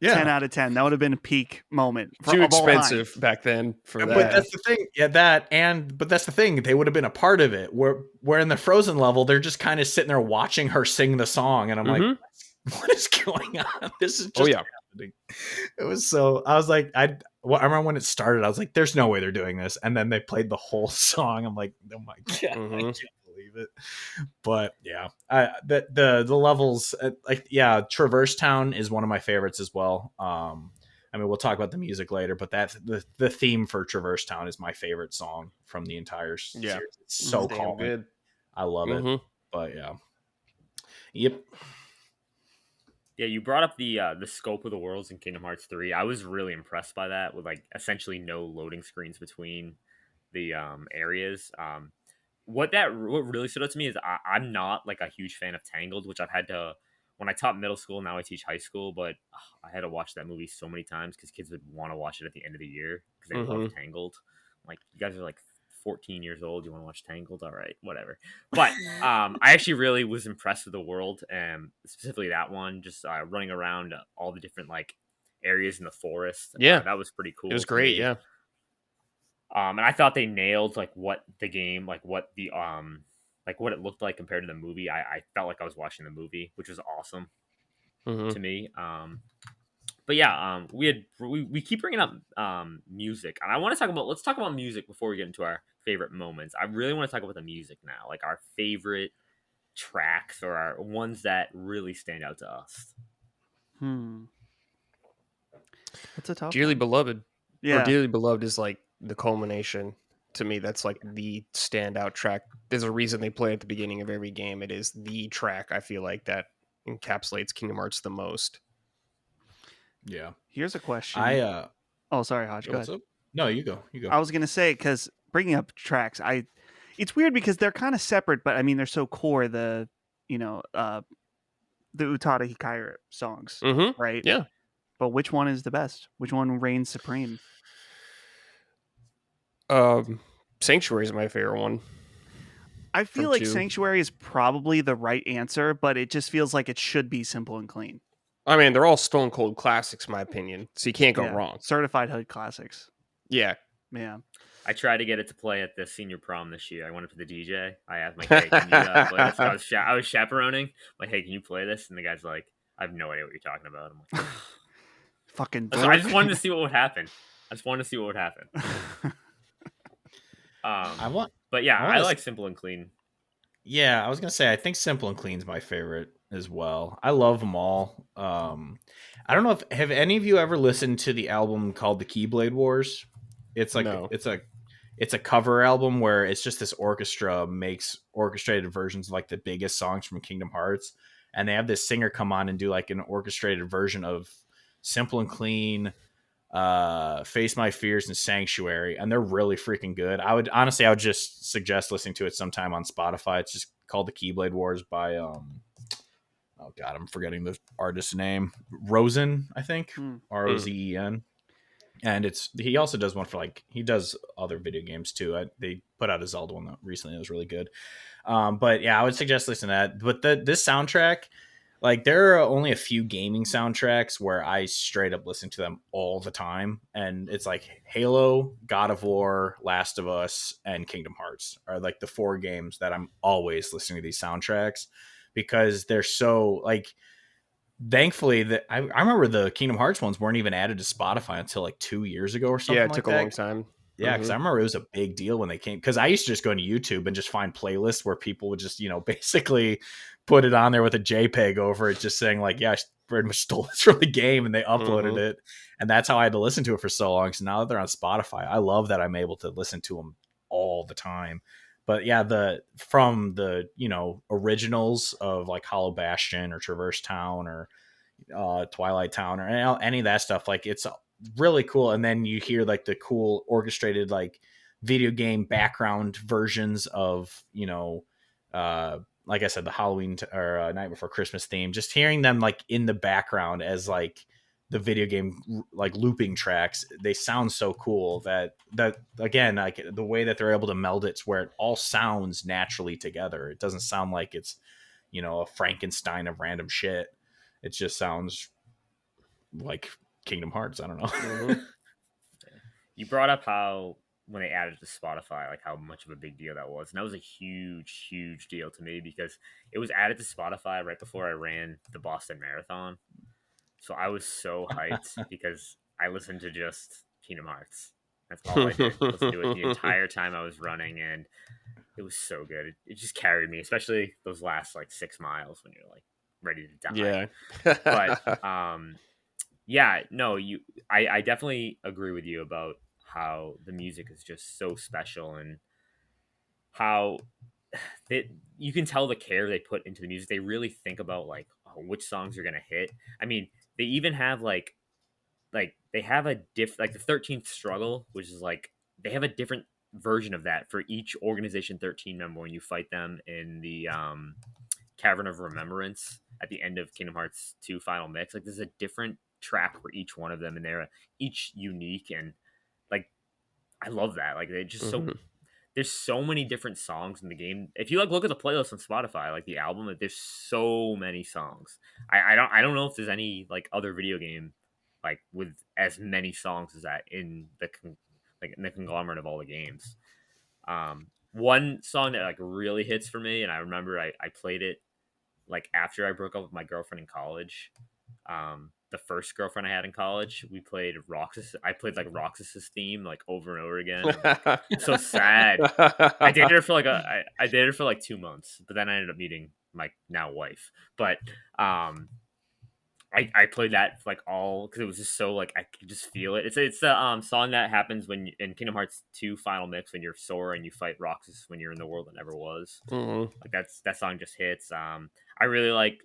10 out of 10. That would have been a peak moment. Too expensive back then for that. But that's the thing. Yeah, but that's the thing. They would have been a part of it. Where in the Frozen level, they're just kind of sitting there watching her sing the song. And I'm like, what is going on? This is just happening. It was so, I was like, I remember when it started, I was like, there's no way they're doing this. And then they played the whole song. I'm like, oh my God, I can't believe it. But yeah, the levels, Traverse Town is one of my favorites as well. I I mean, we'll talk about the music later, but that's the theme for Traverse Town is my favorite song from the entire series. It's so Damn calming. good. I love it. But yeah. Yep. Yeah, you brought up the scope of the worlds in Kingdom Hearts 3. I was really impressed by that, with like essentially no loading screens between the areas. What really stood out to me is I'm not like a huge fan of Tangled, which I've had to when I taught middle school. Now I teach high school, but I had to watch that movie so many times because kids would want to watch it at the end of the year because they love Tangled. Like, you guys are like 14 years old, you want to watch Tangled? All right, whatever. But I actually really was impressed with the world, and specifically that one, just running around all the different like areas in the forest. Yeah, that was pretty cool. It was great. Me. Yeah. And I thought they nailed like what the game, like what the like what it looked like compared to the movie. I felt like I was watching the movie, which was awesome to me. But yeah, we keep bringing up music, and I want to let's talk about music before we get into our favorite moments. I really want to talk about the music now, like our favorite tracks or our ones that really stand out to us. That's a tough Dearly one. Beloved. Yeah. Or Dearly Beloved is like the culmination. To me, that's like the standout track. There's a reason they play at the beginning of every game. It is the track, I feel like, that encapsulates Kingdom Hearts the most. Yeah. Here's a question. Oh, sorry, Hodge. Go ahead. Up? No, you go. I was gonna say, because bringing up tracks, it's weird because they're kind of separate, but I mean they're so core. The Utada Hikaru songs, right? Yeah. But which one is the best? Which one reigns supreme? Sanctuary is my favorite one. I feel like Sanctuary is probably the right answer, but it just feels like it should be Simple and Clean. I mean, they're all stone cold classics, in my opinion, so you can't go wrong. Certified hood classics. Yeah. I tried to get it to play at the senior prom this year. I went up to the DJ. I asked, like, hey, can you play this? I was chaperoning. Like, hey, can you play this? And the guy's like, I have no idea what you're talking about. I'm like, fucking so I just wanted to see what would happen. But yeah, I like Simple and Clean. Yeah, I was gonna say I think Simple and Clean's my favorite as well. I love them all. I don't know if have any of you ever listened to the album called The Keyblade Wars? It's like it's a cover album where it's just this orchestra makes orchestrated versions of like the biggest songs from Kingdom Hearts, and they have this singer come on and do like an orchestrated version of Simple and Clean, Face My Fears, and Sanctuary, and they're really freaking good. I would just suggest listening to it sometime on Spotify. It's just called The Keyblade Wars by oh god, I'm forgetting the artist's name. Rosen, I think. Rozen. And he also does one for like he does other video games too. They put out a Zelda one recently that was really good. But yeah, I would suggest listening to that. But this soundtrack, like there are only a few gaming soundtracks where I straight up listen to them all the time, and it's like Halo, God of War, Last of Us, and Kingdom Hearts are like the 4 games that I'm always listening to these soundtracks because they're so like. Thankfully, that I remember the Kingdom Hearts ones weren't even added to Spotify until like 2 years ago or something. Yeah, it took a long time. Yeah, because I remember it was a big deal when they came. Because I used to just go to YouTube and just find playlists where people would just, basically put it on there with a JPEG over it, just saying like, yeah, I pretty much stole this from the game, and they uploaded it, and that's how I had to listen to it for so long. So now that they're on Spotify, I love that I'm able to listen to them all the time. But yeah, from the originals of like Hollow Bastion or Traverse Town or Twilight Town or any of that stuff, like it's really cool. And then you hear like the cool orchestrated like video game background versions of like I said, the Halloween or Night Before Christmas theme. Just hearing them like in the background as like the video game like looping tracks, they sound so cool that again, like the way that they're able to meld it to where it all sounds naturally together. It doesn't sound like it's a Frankenstein of random shit. It just sounds like Kingdom Hearts. I don't know. You brought up how when they added it to Spotify, like how much of a big deal that was, and that was a huge deal to me because it was added to Spotify right before I ran the Boston Marathon. So I was so hyped because I listened to just Kingdom Hearts. That's all I did. Listen to it the entire time I was running, and it was so good. It just carried me, especially those last like 6 miles when you're like ready to die. Yeah. But Yeah, no, I definitely agree with you about how the music is just so special, and how you can tell the care they put into the music. They really think about like, oh, which songs are gonna hit. I mean, they even have like they have a like the 13th struggle, which is like they have a different version of that for each organization 13 member when you fight them in the Cavern of Remembrance at the end of Kingdom Hearts 2 Final Mix. Like there's a different track for each one of them, and they're each unique, and like I love that. Like they just so Mhm. there's so many different songs in the game. If you like look at the playlist on Spotify, like the album, like, there's so many songs. I don't know if there's any like other video game like with as many songs as that in the like in the conglomerate of all the games. One song that like really hits for me, and I remember I played it like after I broke up with my girlfriend in college. The first girlfriend I had in college, we played Roxas. I played like Roxas's theme like over and over again. I'm so sad. I dated her for like I dated her for like 2 months, but then I ended up meeting my now wife. But I played that like all because it was just so like I could just feel it. It's the song that happens when in Kingdom Hearts 2 Final Mix when you're Sora and you fight Roxas when you're in the world that never was. Mhm. Like that song just hits. I really like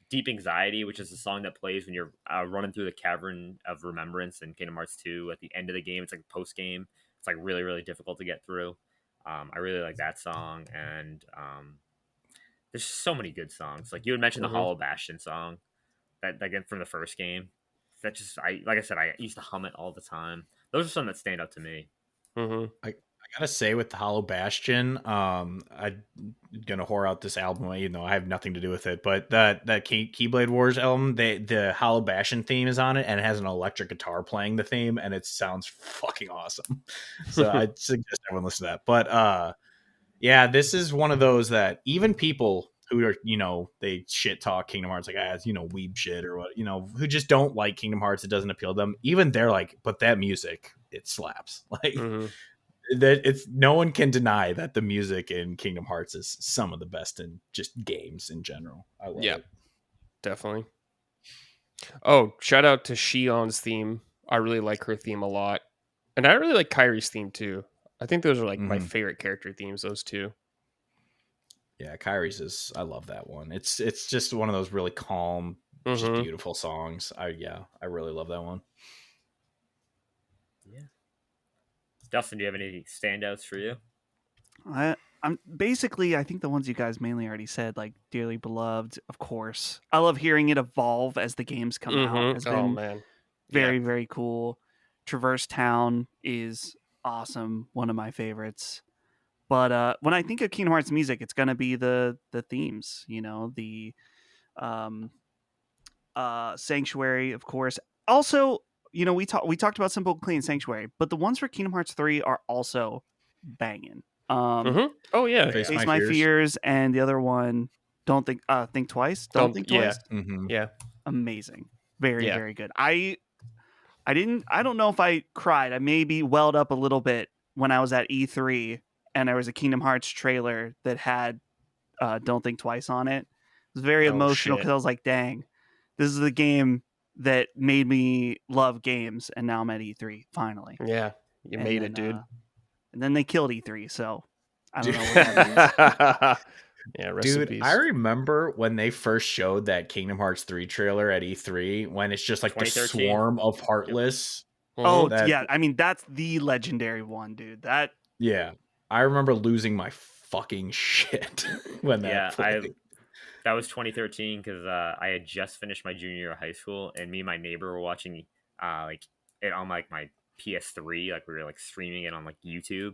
Deep Anxiety, which is the song that plays when you're running through the Cavern of Remembrance in Kingdom Hearts 2 at the end of the game. It's like post game. It's like really really difficult to get through. I really like that song, and there's so many good songs. Like you had mentioned the Mhm. Hollow Bastion song that again from the first game. That just I like I said I used to hum it all the time. Those are some that stand out to me. Mhm. I gotta say with the Hollow Bastion, I'm gonna whore out this album, even though I have nothing to do with it. But that Keyblade Wars album, the Hollow Bastion theme is on it, and it has an electric guitar playing the theme, and it sounds fucking awesome. So I suggest everyone listen to that. But yeah, this is one of those that even people who are, they shit talk Kingdom Hearts like, weeb shit or what, who just don't like Kingdom Hearts, it doesn't appeal to them. Even they're like, but that music, it slaps. Like Mhm. that, it's no one can deny that the music in Kingdom Hearts is some of the best in just games in general. I love Yeah, it. definitely. Oh, shout out to Shion's theme. I really like her theme a lot. And I really like Kyrie's theme too. I think those are like my Mhm. favorite character themes, those two. Yeah, Kyrie's is, I love that one. It's just one of those really calm, just Mhm. beautiful songs. I really love that one. Yeah. Dustin, do you have any standouts for you? I'm basically, I think the ones you guys mainly already said, like Dearly Beloved, of course. I love hearing it evolve as the games come out. Mhm. Has Oh been man. very, Yeah. very cool. Traverse Town is awesome, one of my favorites. But when I think of Kingdom Hearts music, it's gonna be the themes, the um, Sanctuary, of course. Also, we talked about Simple Clean Sanctuary, but the ones for Kingdom Hearts 3 are also banging. Mhm. Oh yeah. Face Yeah. Face My My Fears. Fears, and the other one, Don't Think Twice. Don't Think Yeah. Twice. Mm-hmm. Yeah. Amazing, very Yeah. very good. I don't know if I cried. I maybe welled up a little bit when I was at E3 and there was a Kingdom Hearts trailer that had Don't Think Twice on it. It was very Oh emotional shit. because I was like, dang, this is the game that made me love games, and now I'm at E3 finally. Yeah. You And made then, it, dude. and then they killed E3, so I don't know what that means. Yeah, rest in Dude, peace. I remember when they first showed that Kingdom Hearts 3 trailer at E3 when it's just like the 2013. swarm of Heartless. Oh Mhm. That yeah, I mean that's the legendary one, dude. That yeah. I remember losing my fucking shit when Yeah, that played. that was 2013 because I had just finished my junior year of high school, and me and my neighbor were watching like it on like my PS3, like we were like streaming it on like YouTube.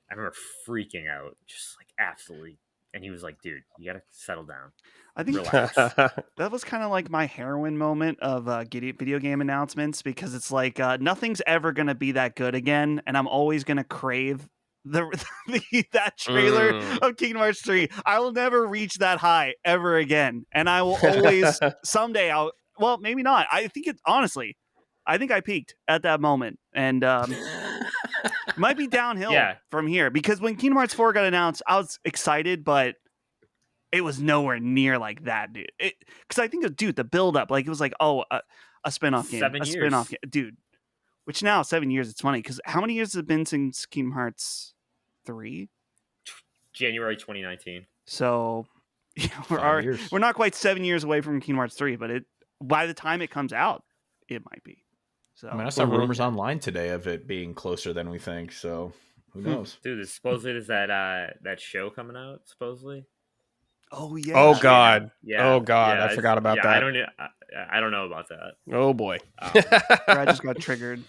I remember freaking out, just like absolutely. And he was like, "Dude, you gotta settle down, I think relax." that was kind of like my heroin moment of video game announcements, because it's like nothing's ever gonna be that good again, and I'm always gonna crave that trailer Mm. of Kingdom Hearts 3. I will never reach that high ever again, and I will always someday well, maybe not. I think I think I peaked at that moment, and might be downhill Yeah. from here, because when Kingdom Hearts 4 got announced, I was excited, but it was nowhere near like that, dude. Because I think, dude, the build up, like it was like, oh, A spin-off game. 7 A years. spin-off game. Dude. Which now, 7 years, it's funny, because how many years has it been since Kingdom Hearts 3? January 2019. So we're not quite 7 years away from Kingdom Hearts 3, but by the time it comes out, it might be. So I mean, I saw rumors online today of it being closer than we think. So who knows? Dude, supposedly there's that show coming out. Supposedly. Oh yeah. Oh god. Yeah. Oh god. Yeah, I forgot about that. I don't know about that. Oh boy. Brad just got triggered.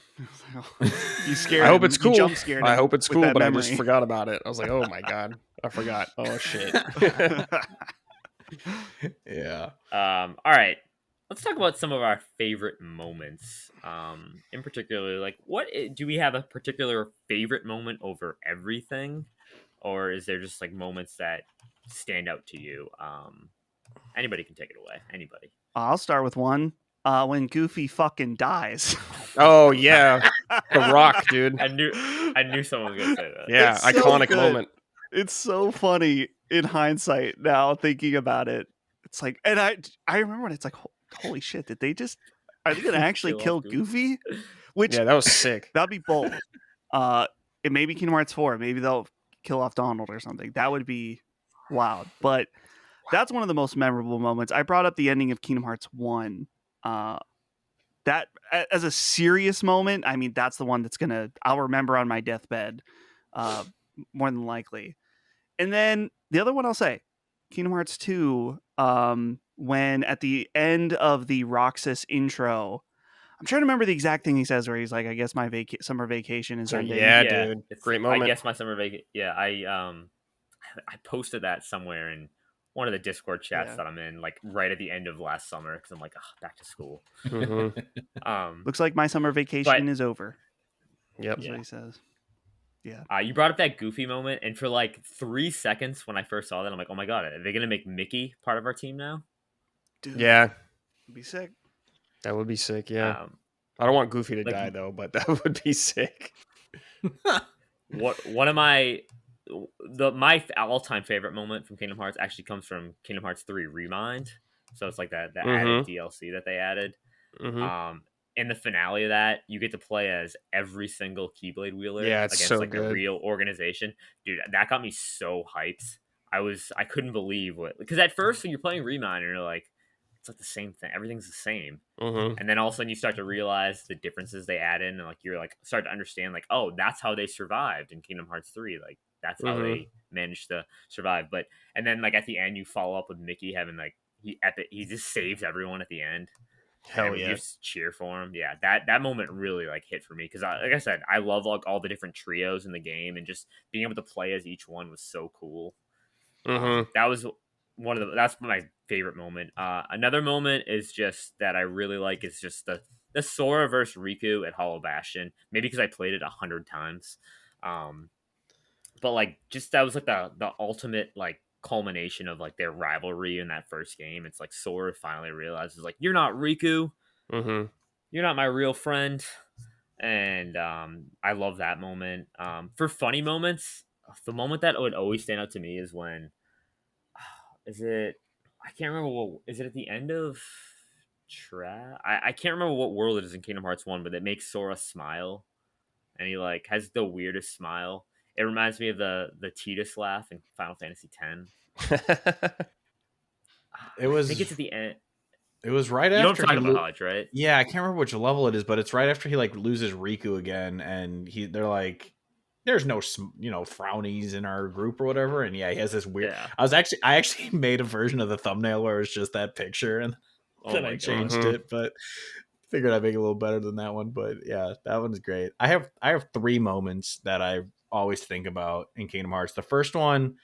You scared. I hope it's cool. Jump scared. I hope it's cool, but memory. I just forgot about it. I was like, oh my god, I forgot. Oh shit. Yeah. All right. Let's talk about some of our favorite moments. In particular, like, do we have a particular favorite moment over everything, or is there just like moments that stand out to you? Anybody can take it away. Anybody. I'll start with one. When Goofy fucking dies. Oh yeah, The Rock, dude. I knew someone was gonna say that. Yeah, It's so iconic good. moment. It's so funny in hindsight now, thinking about it. It's like, and I remember when it's like, holy shit, are they gonna actually kill Goofy? Which, Yeah, that was sick. that'd be bold. It may be Kingdom Hearts 4. Maybe they'll kill off Donald or something. That would be wild. But that's one of the most memorable moments. I brought up the ending of Kingdom Hearts 1. That as a serious moment, I mean, that's the one I'll remember on my deathbed, more than likely. And then the other one I'll say, Kingdom Hearts 2, when at the end of the Roxas intro, I'm trying to remember the exact thing he says, where he's like, I guess my summer vacation is ending. Yeah, dude. Great moment. I guess my summer vacation. Yeah, I posted that somewhere in one of the Discord chats that I'm in, like right at the end of last summer, because I'm like, back to school. Mm-hmm. Looks like my summer vacation is over. Yep. That's what he says. Yeah. You brought up that Goofy moment, and for like 3 seconds when I first saw that, I'm like, oh my god, are they gonna make Mickey part of our team now? Dude, Yeah, it'd be sick. that would be sick. Yeah, I don't want Goofy to die though, but that would be sick. One of my all-time favorite moment from Kingdom Hearts actually comes from Kingdom Hearts 3 Remind. So it's like that added DLC that they added. Mm-hmm. In the finale of that, you get to play as every single Keyblade wielder it's against so like good. a real organization. Dude, that got me so hyped. I couldn't believe because at first when you're playing Remind, you're like, it's like the same thing. Everything's the same. Mm-hmm. And then all of a sudden you start to realize the differences they add in, and like you're like start to understand like, oh, that's how they survived in Kingdom Hearts 3. Like that's how they managed to survive. And then like at the end you follow up with Mickey having like he just saves everyone at the end. Hell yeah. You just cheer for him. Yeah, that moment really like hit for me because like I said, I love like all the different trios in the game, and just being able to play as each one was so cool. That was that's my favorite moment. Another moment is just that I really like is just the Sora versus Riku at Hollow Bastion. Maybe because I played it 100 times. But like just that was like the ultimate like culmination of like their rivalry in that first game. It's like Sora finally realizes like, you're not Riku. You're not my real friend. And I love that moment. For funny moments, the moment that would always stand out to me is when I can't remember is it at the end of I can't remember what world it is in Kingdom Hearts 1, but it makes Sora smile, and he like has the weirdest smile. It reminds me of the Tidus laugh in Final Fantasy X. It was. I think it's at the end. It was right you after. You know what I'm talking about, Hodge, right? Yeah, I can't remember which level it is, but it's right after he like loses Riku again, and they're like, "There's no frownies in our group or whatever." And yeah, he has this weird. Yeah. I actually made a version of the thumbnail where it's just that picture, and then I changed it, but figured I'd make it a little better than that one. But yeah, that one's great. I have 3 moments that I always think about in Kingdom Hearts. The first one,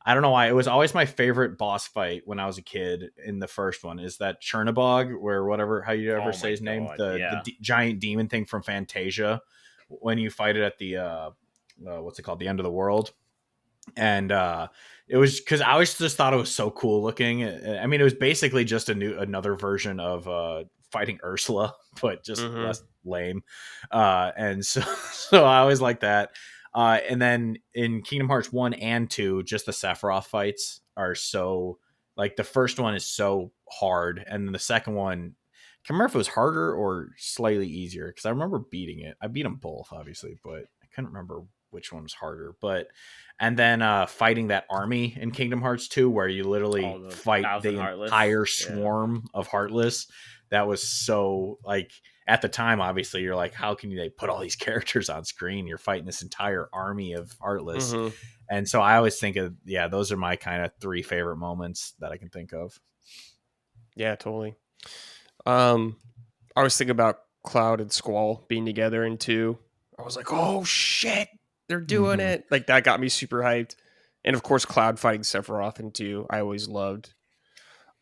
I don't know why, it was always my favorite boss fight when I was a kid. In the first one is that Chernobog, where how you ever say his name, the giant demon thing from Fantasia, when you fight it at the what's it called, the end of the world. And it was because I always just thought it was so cool looking. I mean, it was basically just another version of fighting Ursula, but just less lame. And so I always like that. And then in Kingdom Hearts 1 and 2, just the Sephiroth fights are so, like, the first one is so hard, and then the second one, remember if it was harder or slightly easier because I remember beating it. I beat them both, obviously, but I couldn't remember which one was harder. But and then fighting that army in Kingdom Hearts 2 where you literally the fight 1,000 the Heartless. entire Yeah. swarm of Heartless. That was so like at the time, obviously, you're like, how can they put all these characters on screen? You're fighting this entire army of Heartless. Mhm. And so I always think of, those are my kind of 3 favorite moments that I can think of. Yeah, totally. I was thinking about Cloud and Squall being together in 2. I was like, oh shit, they're doing Mhm. it. Like that got me super hyped. And of course, Cloud fighting Sephiroth in 2, I always loved.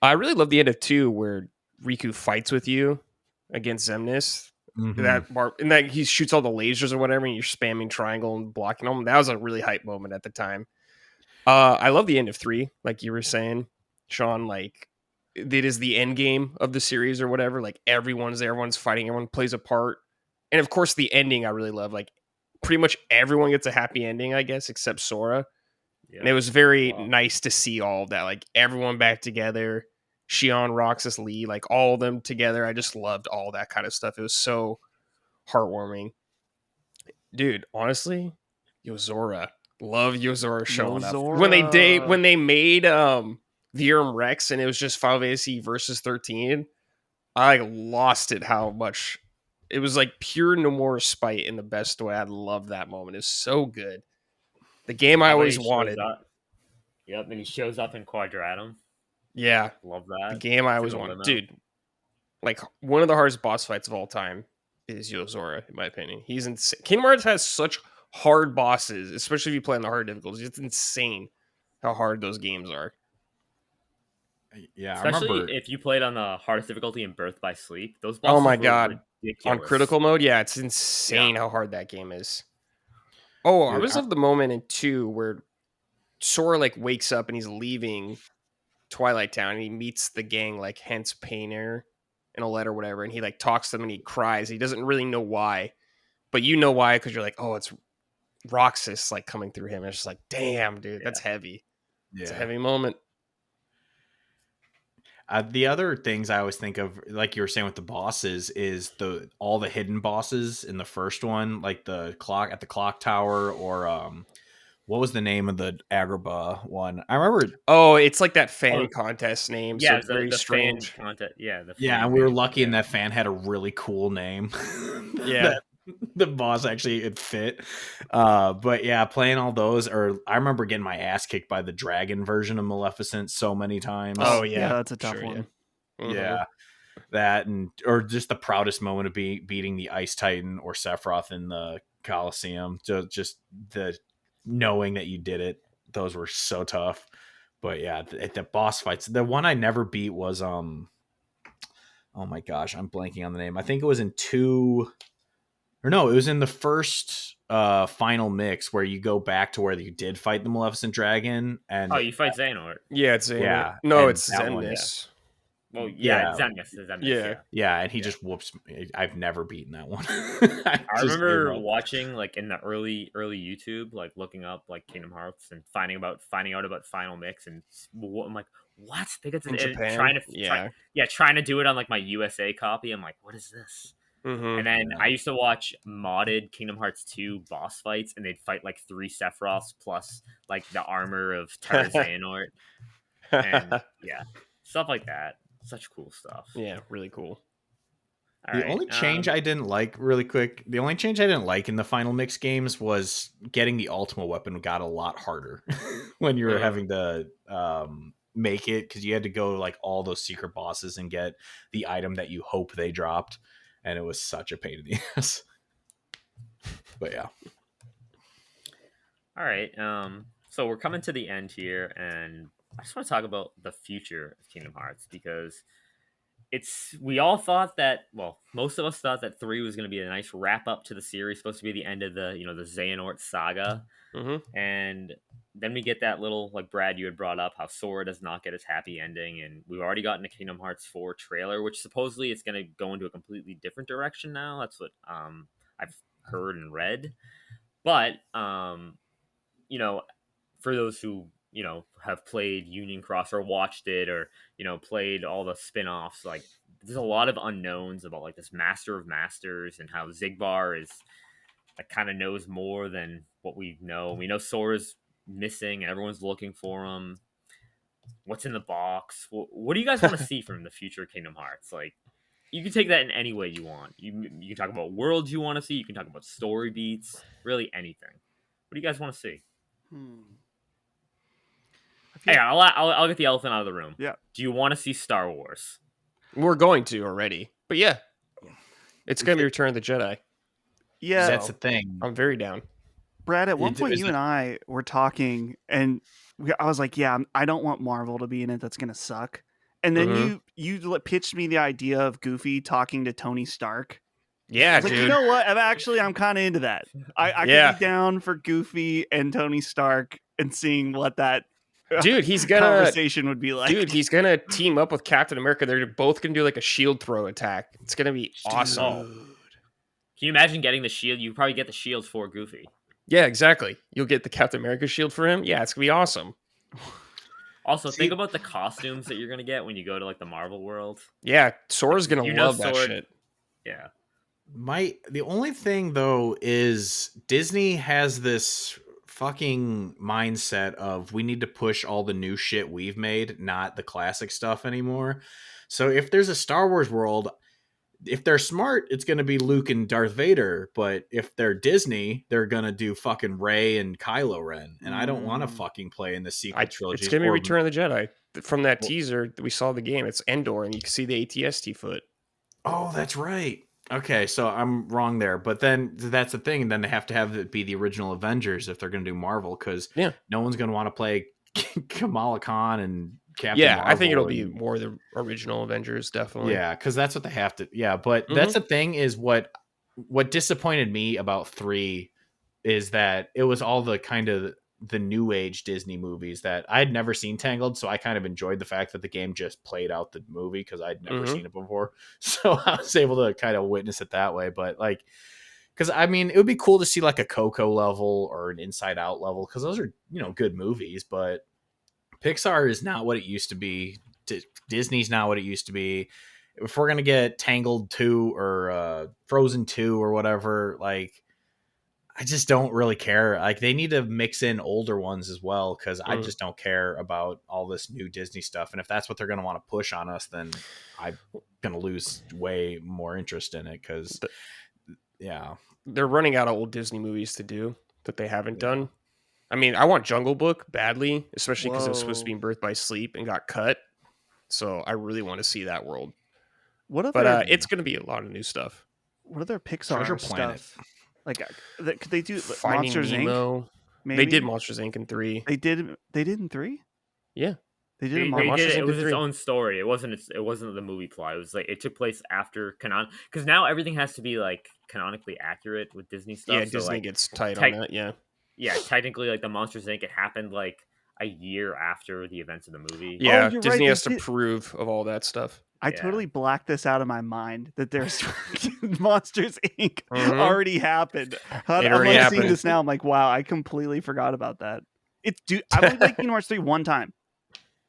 I really love the end of 2 where Riku fights with you against Xemnas. Mhm. And that he shoots all the lasers or whatever, and you're spamming triangle and blocking them. That was a really hype moment at the time. I love the end of 3, like you were saying, Sean. Like it is the end game of the series or whatever. Like everyone's there, everyone's fighting, everyone plays a part, and of course the ending I really love. Like pretty much everyone gets a happy ending, I guess, except Sora. Yep. And it was very Wow. nice to see all of that, like everyone back together. Shion, Roxas, Lee, like all of them together. I just loved all that kind of stuff. It was so heartwarming, dude. Honestly, Yozora. Love Yozora showing up Yozora. when they made Virum Rex and it was just Final Fantasy versus 13. I lost it how much it was like pure Nomura spite in the best way. I love that moment. It's so good. The game I How about always he shows wanted. up? Yep, and he shows up in Quadratum. Yeah, Love the that. game I To always the wanted, limo. dude. Like one of the hardest boss fights of all time is Yozora, in my opinion. He's insane. Kingdom Hearts has such hard bosses, especially if you play on the hard difficulties. It's insane how hard those games are. Yeah, I Especially remember. if you played on the hardest difficulty in Birth by Sleep. Those Oh bosses my were god. ridiculous. On critical mode, yeah, it's insane how hard that game is. Oh, I Dude, always love the moment in 2 where Sora like wakes up and he's leaving Twilight Town and he meets the gang, like hence Painter in a letter, whatever, and he like talks to them and he cries. He doesn't really know why, but you know why because you're like, oh, it's Roxas like coming through him. And it's just like, damn, dude, that's heavy. It's a heavy moment. The other things I always think of, like you were saying with the bosses, is all the hidden bosses in the first one, like the clock tower, or what was the name of the Agrabah one? I remember. Oh, it's like that fan contest name, so Yeah, it's very the strange. fan content. Yeah, Yeah, and we were lucky in that fan had a really cool name. Yeah. that the boss actually it fit. But yeah, playing all those, or I remember getting my ass kicked by the dragon version of Maleficent so many times. Oh yeah, that's a tough one. Yeah. Mm-hmm. Yeah, that or just the proudest moment of beating the Ice Titan or Sephiroth in the Colosseum. Just the knowing that you did it. Those were so tough. But yeah, the boss fights. The one I never beat was oh my gosh, I'm blanking on the name. I think it was in 2, or no, it was in the first final mix where you go back to where you did fight the Maleficent dragon. And you fight Xehanort. Yeah, it's Xehanort. Yeah, no, and it's that one, Xemnas. Well, Yeah. Xemnas. Yeah, and he just whoops me. I've never beaten that one. I remember watching like in the early YouTube, like looking up like Kingdom Hearts and finding out about Final Mix, and I'm like, what? They got In Japan? trying to do it on like my USA copy. I'm like, what is this? Mm-hmm. And then I used to watch modded Kingdom Hearts 2 boss fights, and they'd fight like 3 Sephiroths plus like the armor of Terra Xehanort, and yeah, stuff like that. Such cool stuff. Yeah, really cool. The only change I didn't like, really quick, the only change I didn't like in the Final Mix games was getting the Ultima weapon got a lot harder when you were having to make it, because you had to go like all those secret bosses and get the item that you hope they dropped, and it was such a pain in the ass. But yeah. All right. So we're coming to the end here, and I just want to talk about the future of Kingdom Hearts, because we all thought that, well, most of us thought that 3 was going to be a nice wrap up to the series, supposed to be the end of the the Xehanort saga. Mm-hmm. And then we get that little, like Brad, you had brought up, how Sora does not get his happy ending, and we've already gotten a Kingdom Hearts 4 trailer, which supposedly it's going to go into a completely different direction now. That's what I've heard and read. But for those who have played Union Cross or watched it, or played all the spin-offs, like there's a lot of unknowns about like this Master of Masters and how Zigbar is like kind of knows more than what we know. We know Sora's missing and everyone's looking for him. What's in the box? What do you guys want to see from the future Kingdom Hearts? Like, you can take that in any way you want. You can talk about worlds you want to see. You can talk about story beats. Really anything. What do you guys want to see? Hey, I'll get the elephant out of the room. Yeah. Do you want to see Star Wars? We're going to already, but yeah, it's gonna be Return of the Jedi. Yeah, That's the thing. I'm very down. Brad, at one point is you it- and I were talking, and I was like, "Yeah, I don't want Marvel to be in it. That's gonna suck." And then Mhm. you pitched me the idea of Goofy talking to Tony Stark. I Yeah, was like, dude. you know what? I'm kind of into that. I Yeah. could be down for Goofy and Tony Stark and seeing what that Dude, he's gonna conversation would be like. Dude, he's gonna team up with Captain America. They're both gonna do like a shield throw attack. It's gonna be awesome. Can you imagine getting the shield? You probably get the shield for Goofy. Yeah, exactly. You'll get the Captain America shield for him. Yeah, it's gonna be awesome. Also, think about the costumes that you're gonna get when you go to like the Marvel world. Yeah, Sora's gonna You know love that Sora- shit. Yeah. The only thing though is Disney has this fucking mindset of we need to push all the new shit we've made, not the classic stuff anymore. So if there's a Star Wars world, if they're smart, it's going to be Luke and Darth Vader. But if they're Disney, they're going to do fucking Rey and Kylo Ren. And I don't want to fucking play in the sequel trilogy. It's gonna be Return of the Jedi. From that teaser, we saw the game. It's Endor, and you can see the AT-ST foot. Oh, that's right. Okay, so I'm wrong there. But then that's the thing. And then they have to have it be the original Avengers if they're going to do Marvel, because no one's going to want to play Kamala Khan and Captain Marvel. I think it'll be more the original Avengers, definitely. Yeah, because that's what they have to. Yeah, but that's the thing is what disappointed me about 3 is that it was all the kind of the new age Disney movies that I had never seen Tangled, so I kind of enjoyed the fact that the game just played out the movie because I'd never seen it before. So I was able to kind of witness it that way. But like, because I mean, it would be cool to see like a Coco level or an Inside Out level because those are, you know, good movies. But Pixar is not what it used to be. Disney's not what it used to be. If we're gonna get Tangled 2 or Frozen 2 or whatever, like, I just don't really care. Like, they need to mix in older ones as well because I just don't care about all this new Disney stuff. And if that's what they're gonna want to push on us, then I'm gonna lose way more interest in it because, yeah, they're running out of old Disney movies to do that they haven't done. I mean, I want Jungle Book badly, especially because it was supposed to be Birth by Sleep and got cut. So I really want to see that world. But it's going to be a lot of new stuff. What other Pixar Treasure Planet stuff? Like, could they do Finding Monsters Nemo. Inc? Maybe? They did Monsters Inc. in 3. They did in 3. Yeah, They did. It was its 3. own story. It wasn't the movie plot. It was like it took place after canon because now everything has to be like canonically accurate with Disney stuff. Yeah, so, Disney like, gets tight on that. Yeah, technically, like the Monsters Inc. It happened like a year after the events of the movie. Yeah, you're Disney right, has they to did. prove of all that stuff. I totally blacked this out of my mind that there's Monsters Inc. already happened. I'm already seeing happened. this now. I'm like, wow, I completely forgot about that. I've only played Kingdom Hearts 3 one time,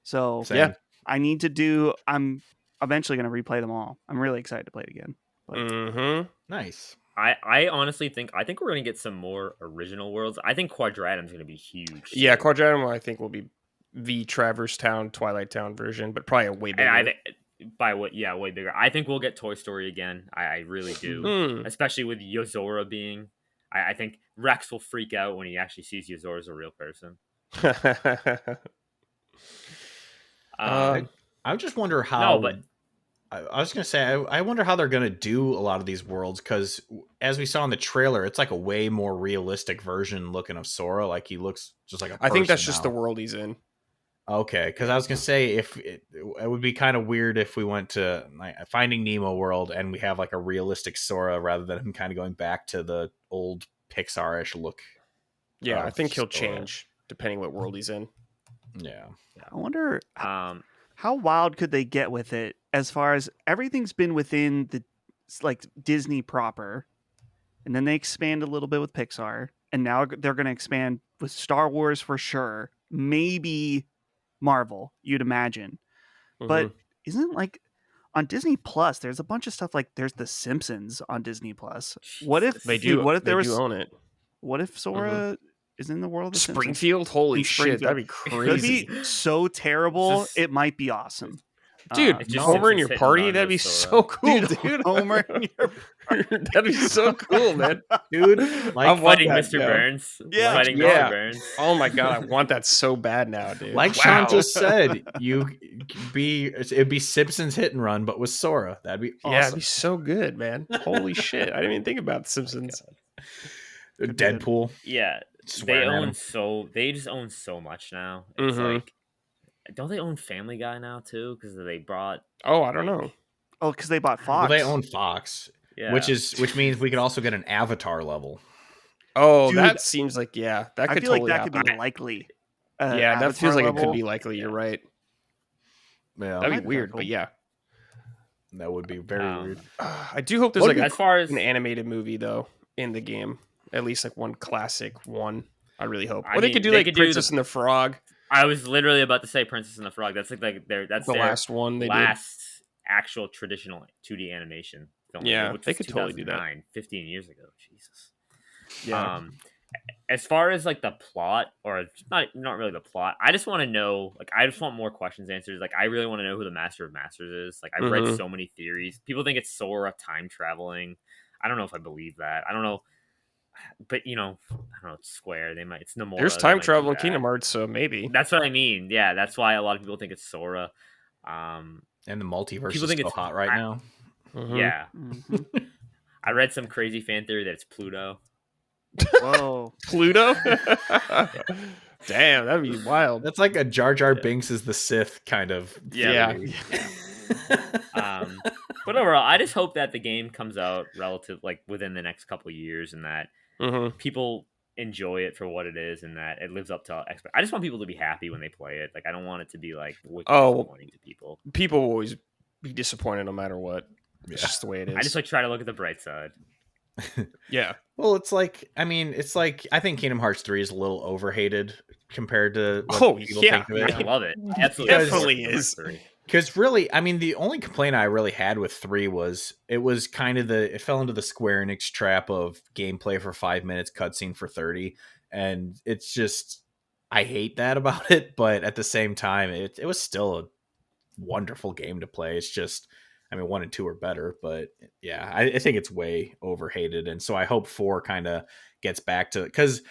so Same. I need to do. I'm eventually going to replay them all. I'm really excited to play it again. But, Nice. I honestly think we're gonna get some more original worlds. I think Quadratum's gonna be huge. Yeah, Quadratum I think will be the Traverse Town, Twilight Town version, but probably a way bigger. Way bigger. I think we'll get Toy Story again. I really do, especially with Yozora being. I think Rex will freak out when he actually sees Yozora as a real person. I just wonder how. No, but I was gonna say I wonder how they're gonna do a lot of these worlds because as we saw in the trailer, it's like a way more realistic version looking of Sora. Like he looks just like a. I think that's person just now. the world he's in. Okay, because I was gonna say it would be kind of weird if we went to like Finding Nemo world and we have like a realistic Sora rather than him kind of going back to the old Pixar-ish look. Yeah, I think he'll Sora. change depending what world he's in. Yeah. I wonder how wild could they get with it as far as everything's been within the like Disney proper, and then they expand a little bit with Pixar, and now they're going to expand with Star Wars for sure, maybe Marvel, you'd imagine. But isn't like on Disney Plus, there's a bunch of stuff like there's The Simpsons on Disney Plus. What if They dude, do. what if there They was do own it. what if Sora is in the world of The Simpsons? Springfield, holy In shit, that'd be Could crazy, be so terrible. Just- it might be awesome. dude. It's just Homer in Simpsons your hit and party, run that'd be with so Sora. cool, dude. Homer in your That'd be so cool, man. Dude, I like want Fighting that Mr. now. Burns. Yeah. Fighting Yeah. Mr. Burns. Oh my god, I want that so bad now, dude. like Wow. Sean just said, it'd be Simpsons Hit and Run, but with Sora. That'd be awesome. Yeah, it'd be so good, man. Holy shit, I didn't even think about The Simpsons. Deadpool. Yeah. Swearing at him. They just own so much now. It's Mhm. like, don't they own Family Guy now too? Because they brought, Oh, I don't know. Oh, because they bought Well, Fox. they own Fox, yeah. which means we could also get an Avatar level. Oh, Dude, that seems like that I could feel like totally that could happen. be likely. Yeah, that feels like it could be likely. You're right. Yeah, That'd might be be weird, cool. but yeah. that would be very weird. I do hope there's What like as far as an animated movie though in the game. At least like one classic one. I really hope. I Or they mean, could do they like could do Princess and the Frog, I was literally about to say Princess and the Frog. That's like that's the their last one they last actual traditional 2D animation film. Yeah, which they was could totally do that. 2009, 15 years ago. Jesus. did. Yeah. As far as like the plot, or not really the plot, I just want to know, like, I just want more questions answered. Like, I really want to know who the Master of Masters is. Like, I've read Mhm. so many theories. People think it's Sora time traveling. I don't know if I believe that. I don't know, but I don't know. It's Square. They might. It's Nomura. There's they time might do travel in that. Kingdom Hearts, so maybe. That's what I mean. Yeah, that's why a lot of people think it's Sora. And the multiverse People is think so it's- hot right now. Mhm. Yeah, Mhm. I read some crazy fan theory that it's Pluto. Whoa. Pluto? Damn, that'd be wild. That's like a Jar Jar Binks is the Sith kind of. Yeah. theory. But overall, I just hope that the game comes out within the next couple of years, and that Mhm. people enjoy it for what it is, and that it lives up to I just want people to be happy when they play it. Like, I don't want it to be like wicked disappointing to people. People will always be disappointed no matter what. Yeah. It's just the way it is. I just try to look at the bright side. yeah. Well, it's like I think Kingdom Hearts 3 is a little overhated compared to what Oh, people yeah. think of it. I love it. Absolutely, Definitely is. Because really, I mean, the only complaint I really had with 3 was it was kind of it fell into the Square Enix trap of gameplay for 5 minutes, cutscene for 30, and it's just I hate that about it. But at the same time, it was still a wonderful game to play. It's just, I mean, 1 and 2 are better, but yeah, I think it's way overhated, and so I hope 4 kind of gets back to, because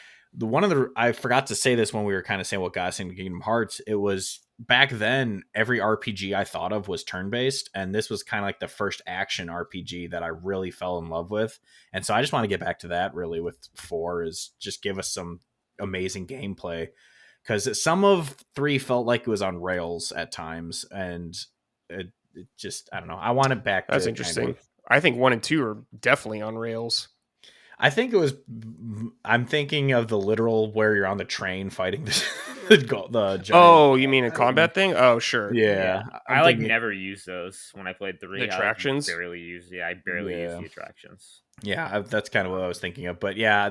I forgot to say this when we were kind of saying what got us into Kingdom Hearts. It was back then every RPG I thought of was turn-based, and this was kind of like the first action RPG that I really fell in love with, and so I just want to get back to that really with 4, is just give us some amazing gameplay, because some of 3 felt like it was on rails at times, and it just, I don't know, I want it back. That's to interesting. kind of, I think 1 and 2 are definitely on rails. I think it was. I'm thinking of the literal where you're on the train fighting the giant. Oh, you mean a combat thing? Oh, sure. Yeah. I like never used those when I played 3. The attractions? I barely used the attractions. Yeah, that's kind of what I was thinking of. But yeah,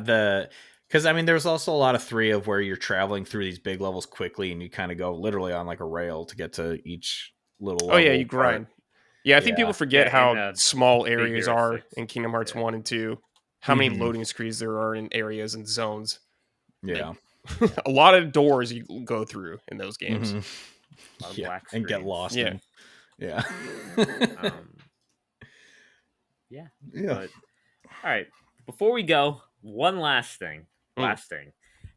because I mean, there was also a lot of 3 of where you're traveling through these big levels quickly, and you kind of go literally on like a rail to get to each little. Oh yeah, level you grind. part. Yeah, I think Yeah. people forget Yeah, how and, small Big areas Hero are 6. in Kingdom Hearts Yeah. 1 and 2. How many Mhm. loading screens there are in areas and zones. Yeah. A lot of doors you go through in those games. Mhm. A lot of Yeah, black and get screens. lost. Yeah. in. Yeah. Yeah. Yeah. But all right, before we go, one last thing. If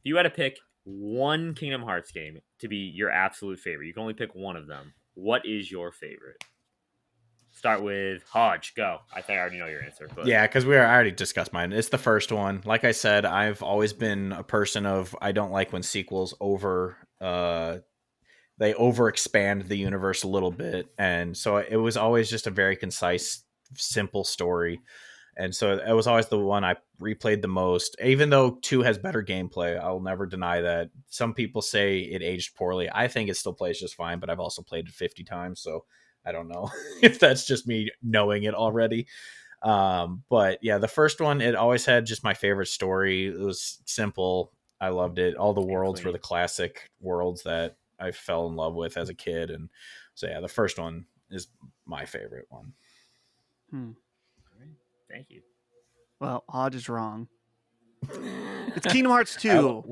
you had to pick one Kingdom Hearts game to be your absolute favorite, you can only pick one of them. What is your favorite? Start with Hodge. Go. I think I already know your answer. But Yeah, because I already discussed mine. It's the first one. Like I said, I've always been a person of, I don't like when sequels they over expand the universe a little bit, and so it was always just a very concise, simple story. And so it was always the one I replayed the most, even though 2 has better gameplay. I'll never deny that. Some people say it aged poorly. I think it still plays just fine, but I've also played it 50 times, so I don't know if that's just me knowing it already. But yeah, the first one, it always had just my favorite story. It was simple. I loved it. All the worlds were the classic worlds that I fell in love with as a kid. And so yeah, the first one is my favorite one. Thank you. Well, Hodge is wrong. It's Kingdom Hearts 2.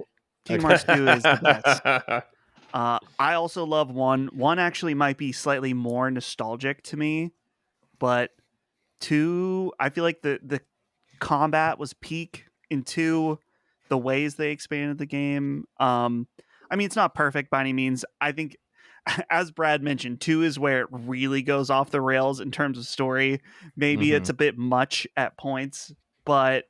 Kingdom Hearts 2 is the best. I also love 1. 1 actually might be slightly more nostalgic to me, but 2, I feel like the combat was peak in 2. The ways they expanded the game. I mean, it's not perfect by any means. I think, as Brad mentioned, 2 is where it really goes off the rails in terms of story. Maybe it's a bit much at points, but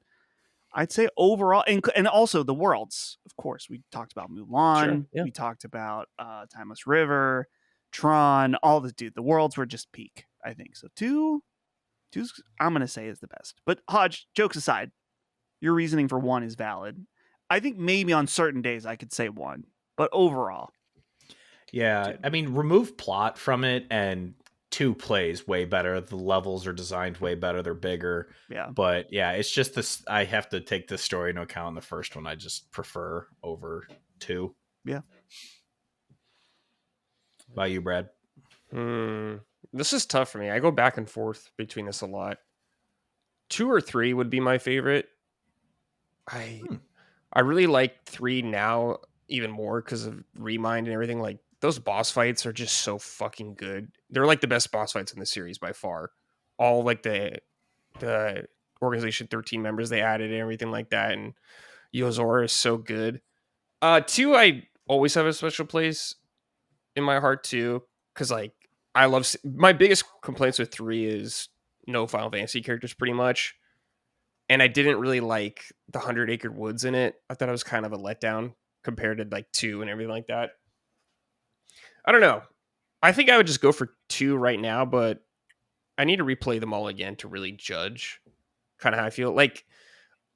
I'd say overall, and also the worlds, of course. We talked about Mulan. Sure, yeah. We talked about Timeless River, Tron, all the worlds were just peak, I think. So 2's I'm going to say is the best. But Hodge, jokes aside, your reasoning for 1 is valid. I think maybe on certain days I could say 1, but overall. Yeah, 2. I mean, remove plot from it and 2 plays way better. The levels are designed way better. They're bigger. Yeah. But yeah, it's just this. I have to take the story into account. The first one I just prefer over 2. Yeah. By you, Brad? This is tough for me. I go back and forth between this a lot. 2 or 3 would be my favorite. I really like 3 now even more because of Remind and everything. Like, those boss fights are just so fucking good. They're like the best boss fights in the series by far. All like the Organization 13 members they added and everything like that, and Yozora is so good. 2, I always have a special place in my heart too, because like I love my biggest complaints with 3 is no Final Fantasy characters pretty much, and I didn't really like the 100 Acre Woods in it. I thought it was kind of a letdown compared to like 2 and everything like that. I don't know. I think I would just go for 2 right now, but I need to replay them all again to really judge kind of how I feel. Like,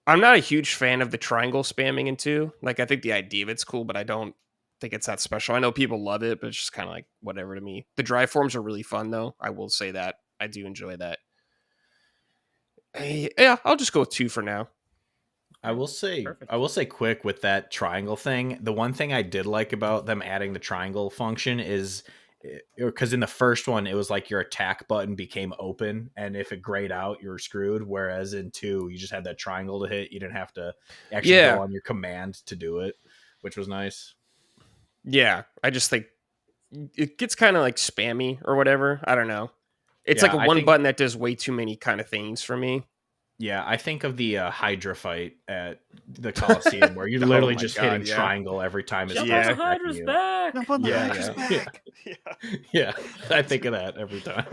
I'm not a huge fan of the triangle spamming in 2. Like, I think the idea of it's cool, but I don't think it's that special. I know people love it, but it's just kind of like whatever to me. The drive forms are really fun, though. I will say that. I do enjoy that. Yeah, I'll just go with 2 for now. I will say, Perfect. quick with that triangle thing. The one thing I did like about them adding the triangle function is because in the first one it was like your attack button became open, and if it grayed out, you were screwed. Whereas in 2, you just had that triangle to hit. You didn't have to actually go on your command to do it, which was nice. Yeah, I just think it gets kind of like spammy or whatever. I don't know. It's like a button that does way too many kind of things for me. Yeah, I think of the Hydra fight at the Coliseum where you're literally just hitting triangle every time. Jump on the Hydra's back! Jump on the Hydra's back! Yeah, I think of that every time.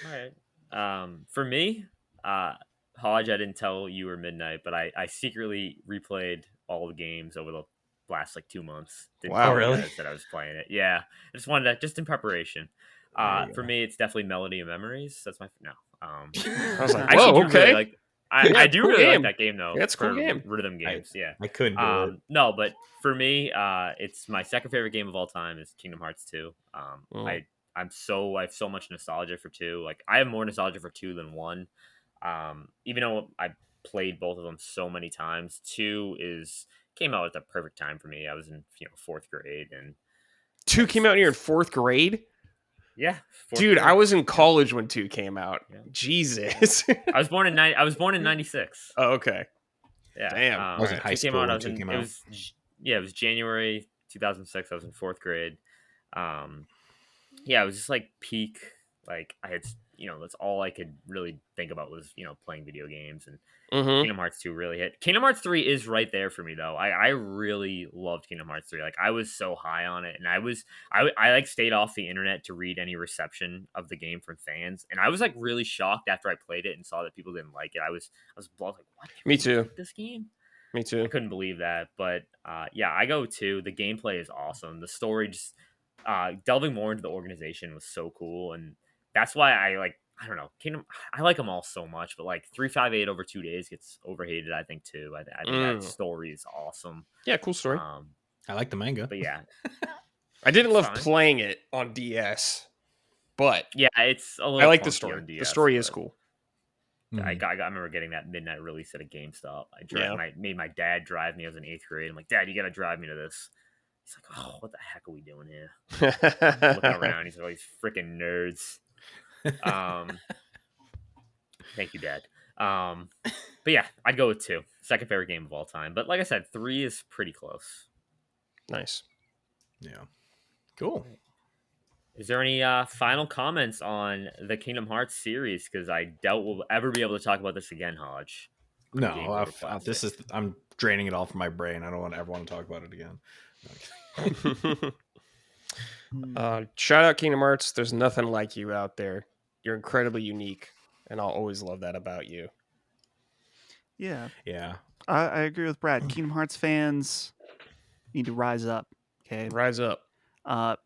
All right. For me, Hodge, I didn't tell you or Midnight, but I secretly replayed all the games over the last like 2 months. Wow, really? That I was playing it. Yeah, I just wanted that just in preparation. For me, it's definitely Melody of Memories. That's my I was like, whoa, okay. Really I do really like that game though. Yeah, it's a cool game. Rhythm games. I couldn't do it. No, but for me, it's my second favorite game of all time is Kingdom Hearts 2. I have so much nostalgia for 2. Like, I have more nostalgia for 2 than 1. Even though I played both of them so many times, 2 came out at the perfect time for me. I was in 4th grade, and 2 came out when you're in 4th grade. Yeah, dude, grade. I was in college when 2 came out. Yeah. Jesus, I was born in 96. Oh, okay. Yeah, damn. I was in high school when 2 came out. It was January 2006. I was in 4th grade. Yeah, it was just like peak. Like, I had, that's all I could really think about was, playing video games, and Kingdom Hearts 2 really hit. Kingdom Hearts 3 is right there for me though. I really loved Kingdom Hearts 3. Like, I was so high on it, and I like stayed off the internet to read any reception of the game from fans, and I was like really shocked after I played it and saw that people didn't like it. I was like, what? Me too. Like this game? Me too. I couldn't believe that, but yeah, I go 2. The gameplay is awesome. The story just delving more into the organization was so cool, and that's why I don't know, Kingdom. I like them all so much, but like 358 over 2 days gets overhated. I think too. I think that story is awesome. Yeah, cool story. I like the manga, but yeah, I didn't love playing it on DS, but yeah, it's a little. I like the story. DS, the story is cool. I remember getting that midnight release at a GameStop. I made my dad drive me. I was in 8th grade. I'm like, Dad, you got to drive me to this. He's like, oh, what the heck are we doing here? Looking around, he's like, all these freaking nerds. Thank you, Dad. But yeah, I'd go with 2. Second favorite game of all time. But like I said, 3 is pretty close. Nice. Yeah. Cool. Is there any final comments on the Kingdom Hearts series? Because I doubt we'll ever be able to talk about this again, Hodge. No, I'm draining it all from my brain. I don't ever want to talk about it again. Shout out Kingdom Hearts. There's nothing like you out there. You're incredibly unique, and I'll always love that about you. Yeah. Yeah. I agree with Brad. Kingdom Hearts fans need to rise up. Okay. Rise up.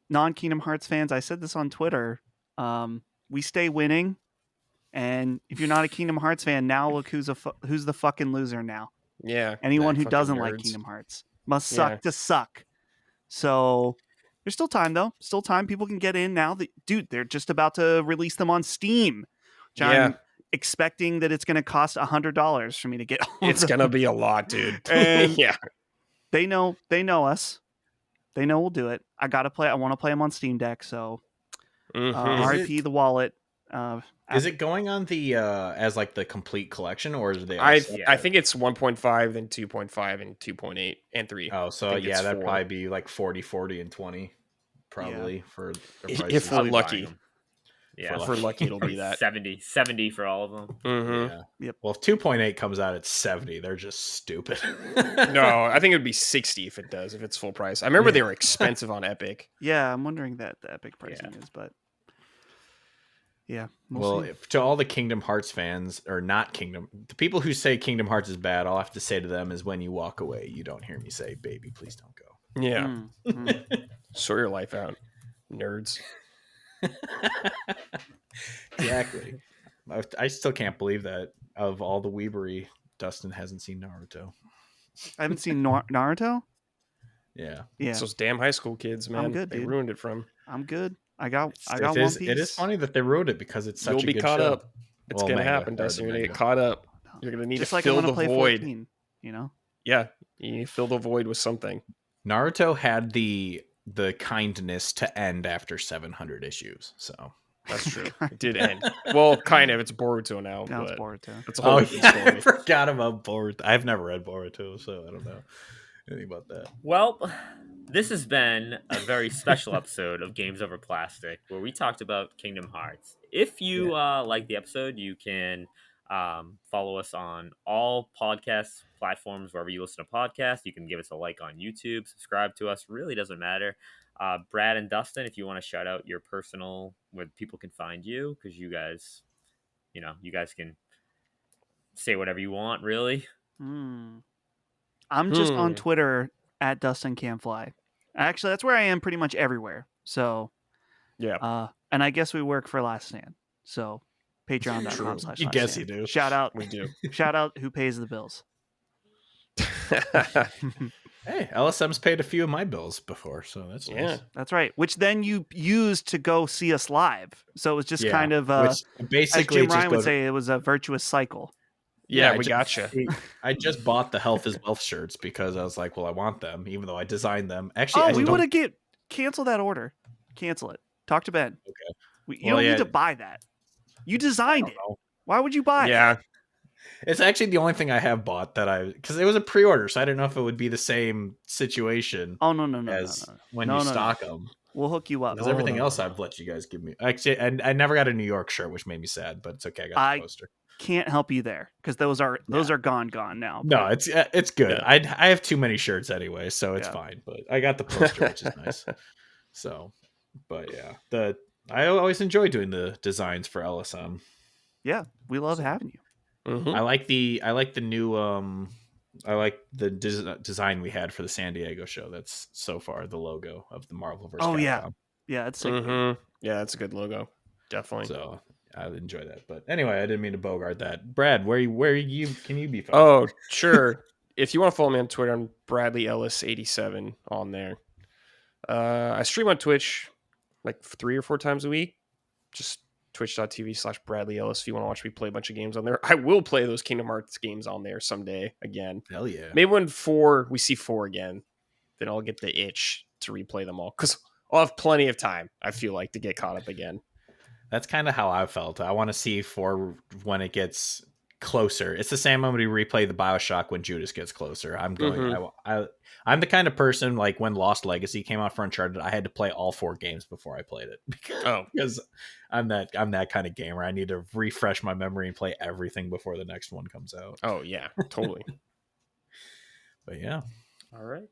Non-Kingdom Hearts fans, I said this on Twitter. We stay winning, and if you're not a Kingdom Hearts fan, now look who's the fucking loser now. Yeah. Anyone who fucking doesn't like nerds. Kingdom Hearts must suck to suck. So there's still time though. Still time. People can get in now. Dude, they're just about to release them on Steam. Which I'm expecting that it's going to cost $100 for me to get. It's going to be a lot, dude. And yeah. They know us. They know we'll do it. I want to play them on Steam Deck. So RIP the wallet. Is it going on the as like the complete collection, or is they? I think it's 1.5, then 2.5, and 2.8, and 3. Oh, so yeah, that'd probably be like 40, and 20, probably for if we're lucky. Yeah, if we're lucky, it'll be that 70 for all of them. Mm-hmm. Yeah. Yep. Well, if 2.8 comes out at 70, they're just stupid. No, I think it would be 60 if it does, if it's full price. I remember they were expensive on Epic. Yeah, I'm wondering that the Epic pricing is, but yeah. Well, to all the Kingdom Hearts fans, or not Kingdom, the people who say Kingdom Hearts is bad, all I have to say to them is, when you walk away, you don't hear me say, "Baby, please don't go." Yeah. Sort your life out, nerds. Exactly. I still can't believe that of all the weebery, Dustin hasn't seen Naruto. I haven't seen Naruto. Yeah. It's those damn high school kids, man. I'm good, they dude. ruined it from. I'm good. I got One Piece. It is funny that they ruined it because it's such a good show. You'll be caught up. It's going to happen, Dustin. You're going to get caught up. You're going to need to fill the void. 14, you know? Yeah. You need to fill the void with something. Naruto had the kindness to end after 700 issues, so that's true. It did end. Well, kind of. It's Boruto now. Now it's Boruto. It's a whole different story. I forgot about Boruto. I've never read Boruto, so I don't know anything about that. Well, this has been a very special episode of Games Over Plastic, where we talked about Kingdom Hearts. If you like the episode, you can follow us on all podcast platforms, wherever you listen to podcasts. You can give us a like on YouTube, subscribe to us. Really doesn't matter. Brad and Dustin, if you want to shout out your personal, where people can find you, because you guys can say whatever you want, really. I'm just on Twitter at Dustin Can Fly. Actually, that's where I am pretty much everywhere. So yeah. And I guess we work for Last Stand. So patreon.com/. You guess you do. Shout out. We do. Shout out who pays the bills. Hey, LSM's paid a few of my bills before, so that's nice. That's right. Which then you used to go see us live. So it was just kind of which basically, as Jim Ryan would say, it was a virtuous cycle. Yeah, we gotcha. I just bought the Health is Wealth shirts because I was like, well, I want them, even though I designed them. Actually, we would have cancel that order. Cancel it. Talk to Ben. Okay. You don't need to buy that. You designed it. Why would you buy it? Yeah. It's actually the only thing I have bought because it was a pre-order, so I didn't know if it would be the same situation. Oh no! When you stock them. We'll hook you up. Because everything else I've let you guys give me. Actually, and I never got a New York shirt, which made me sad, but it's okay. I got the poster. Can't help you there because those are gone now. No, it's good. Yeah. I have too many shirts anyway, so it's fine. But I got the poster, which is nice. So, but yeah, I always enjoy doing the designs for LSM. Yeah, we love having you. Mm-hmm. I like the new I like the design we had for the San Diego show. That's so far the logo of the Marvel vs. Capcom. Yeah, it's sick. Yeah, that's a good logo, definitely. So I enjoy that. But anyway, I didn't mean to bogart that. Brad, where can you be found? Oh, sure. If you want to follow me on Twitter, I'm Bradley Ellis 87 on there. I stream on Twitch like 3 or 4 times a week. Just twitch.tv/Bradley Ellis if you want to watch me play a bunch of games on there. I will play those Kingdom Hearts games on there someday again. Hell yeah. Maybe when we see 4 again, then I'll get the itch to replay them all because I'll have plenty of time. I feel like to get caught up again. That's kind of how I felt. I want to see for when it gets closer. It's the same when we replay the BioShock when Judas gets closer. I'm going. I'm the kind of person like when Lost Legacy came out for Uncharted, I had to play all 4 games before I played it because I'm that kind of gamer. I need to refresh my memory and play everything before the next one comes out. Oh yeah, totally. But yeah. All right.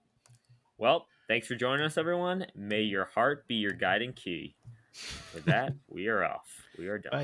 Well, thanks for joining us, everyone. May your heart be your guiding key. With that, we are off. We are done. Bye.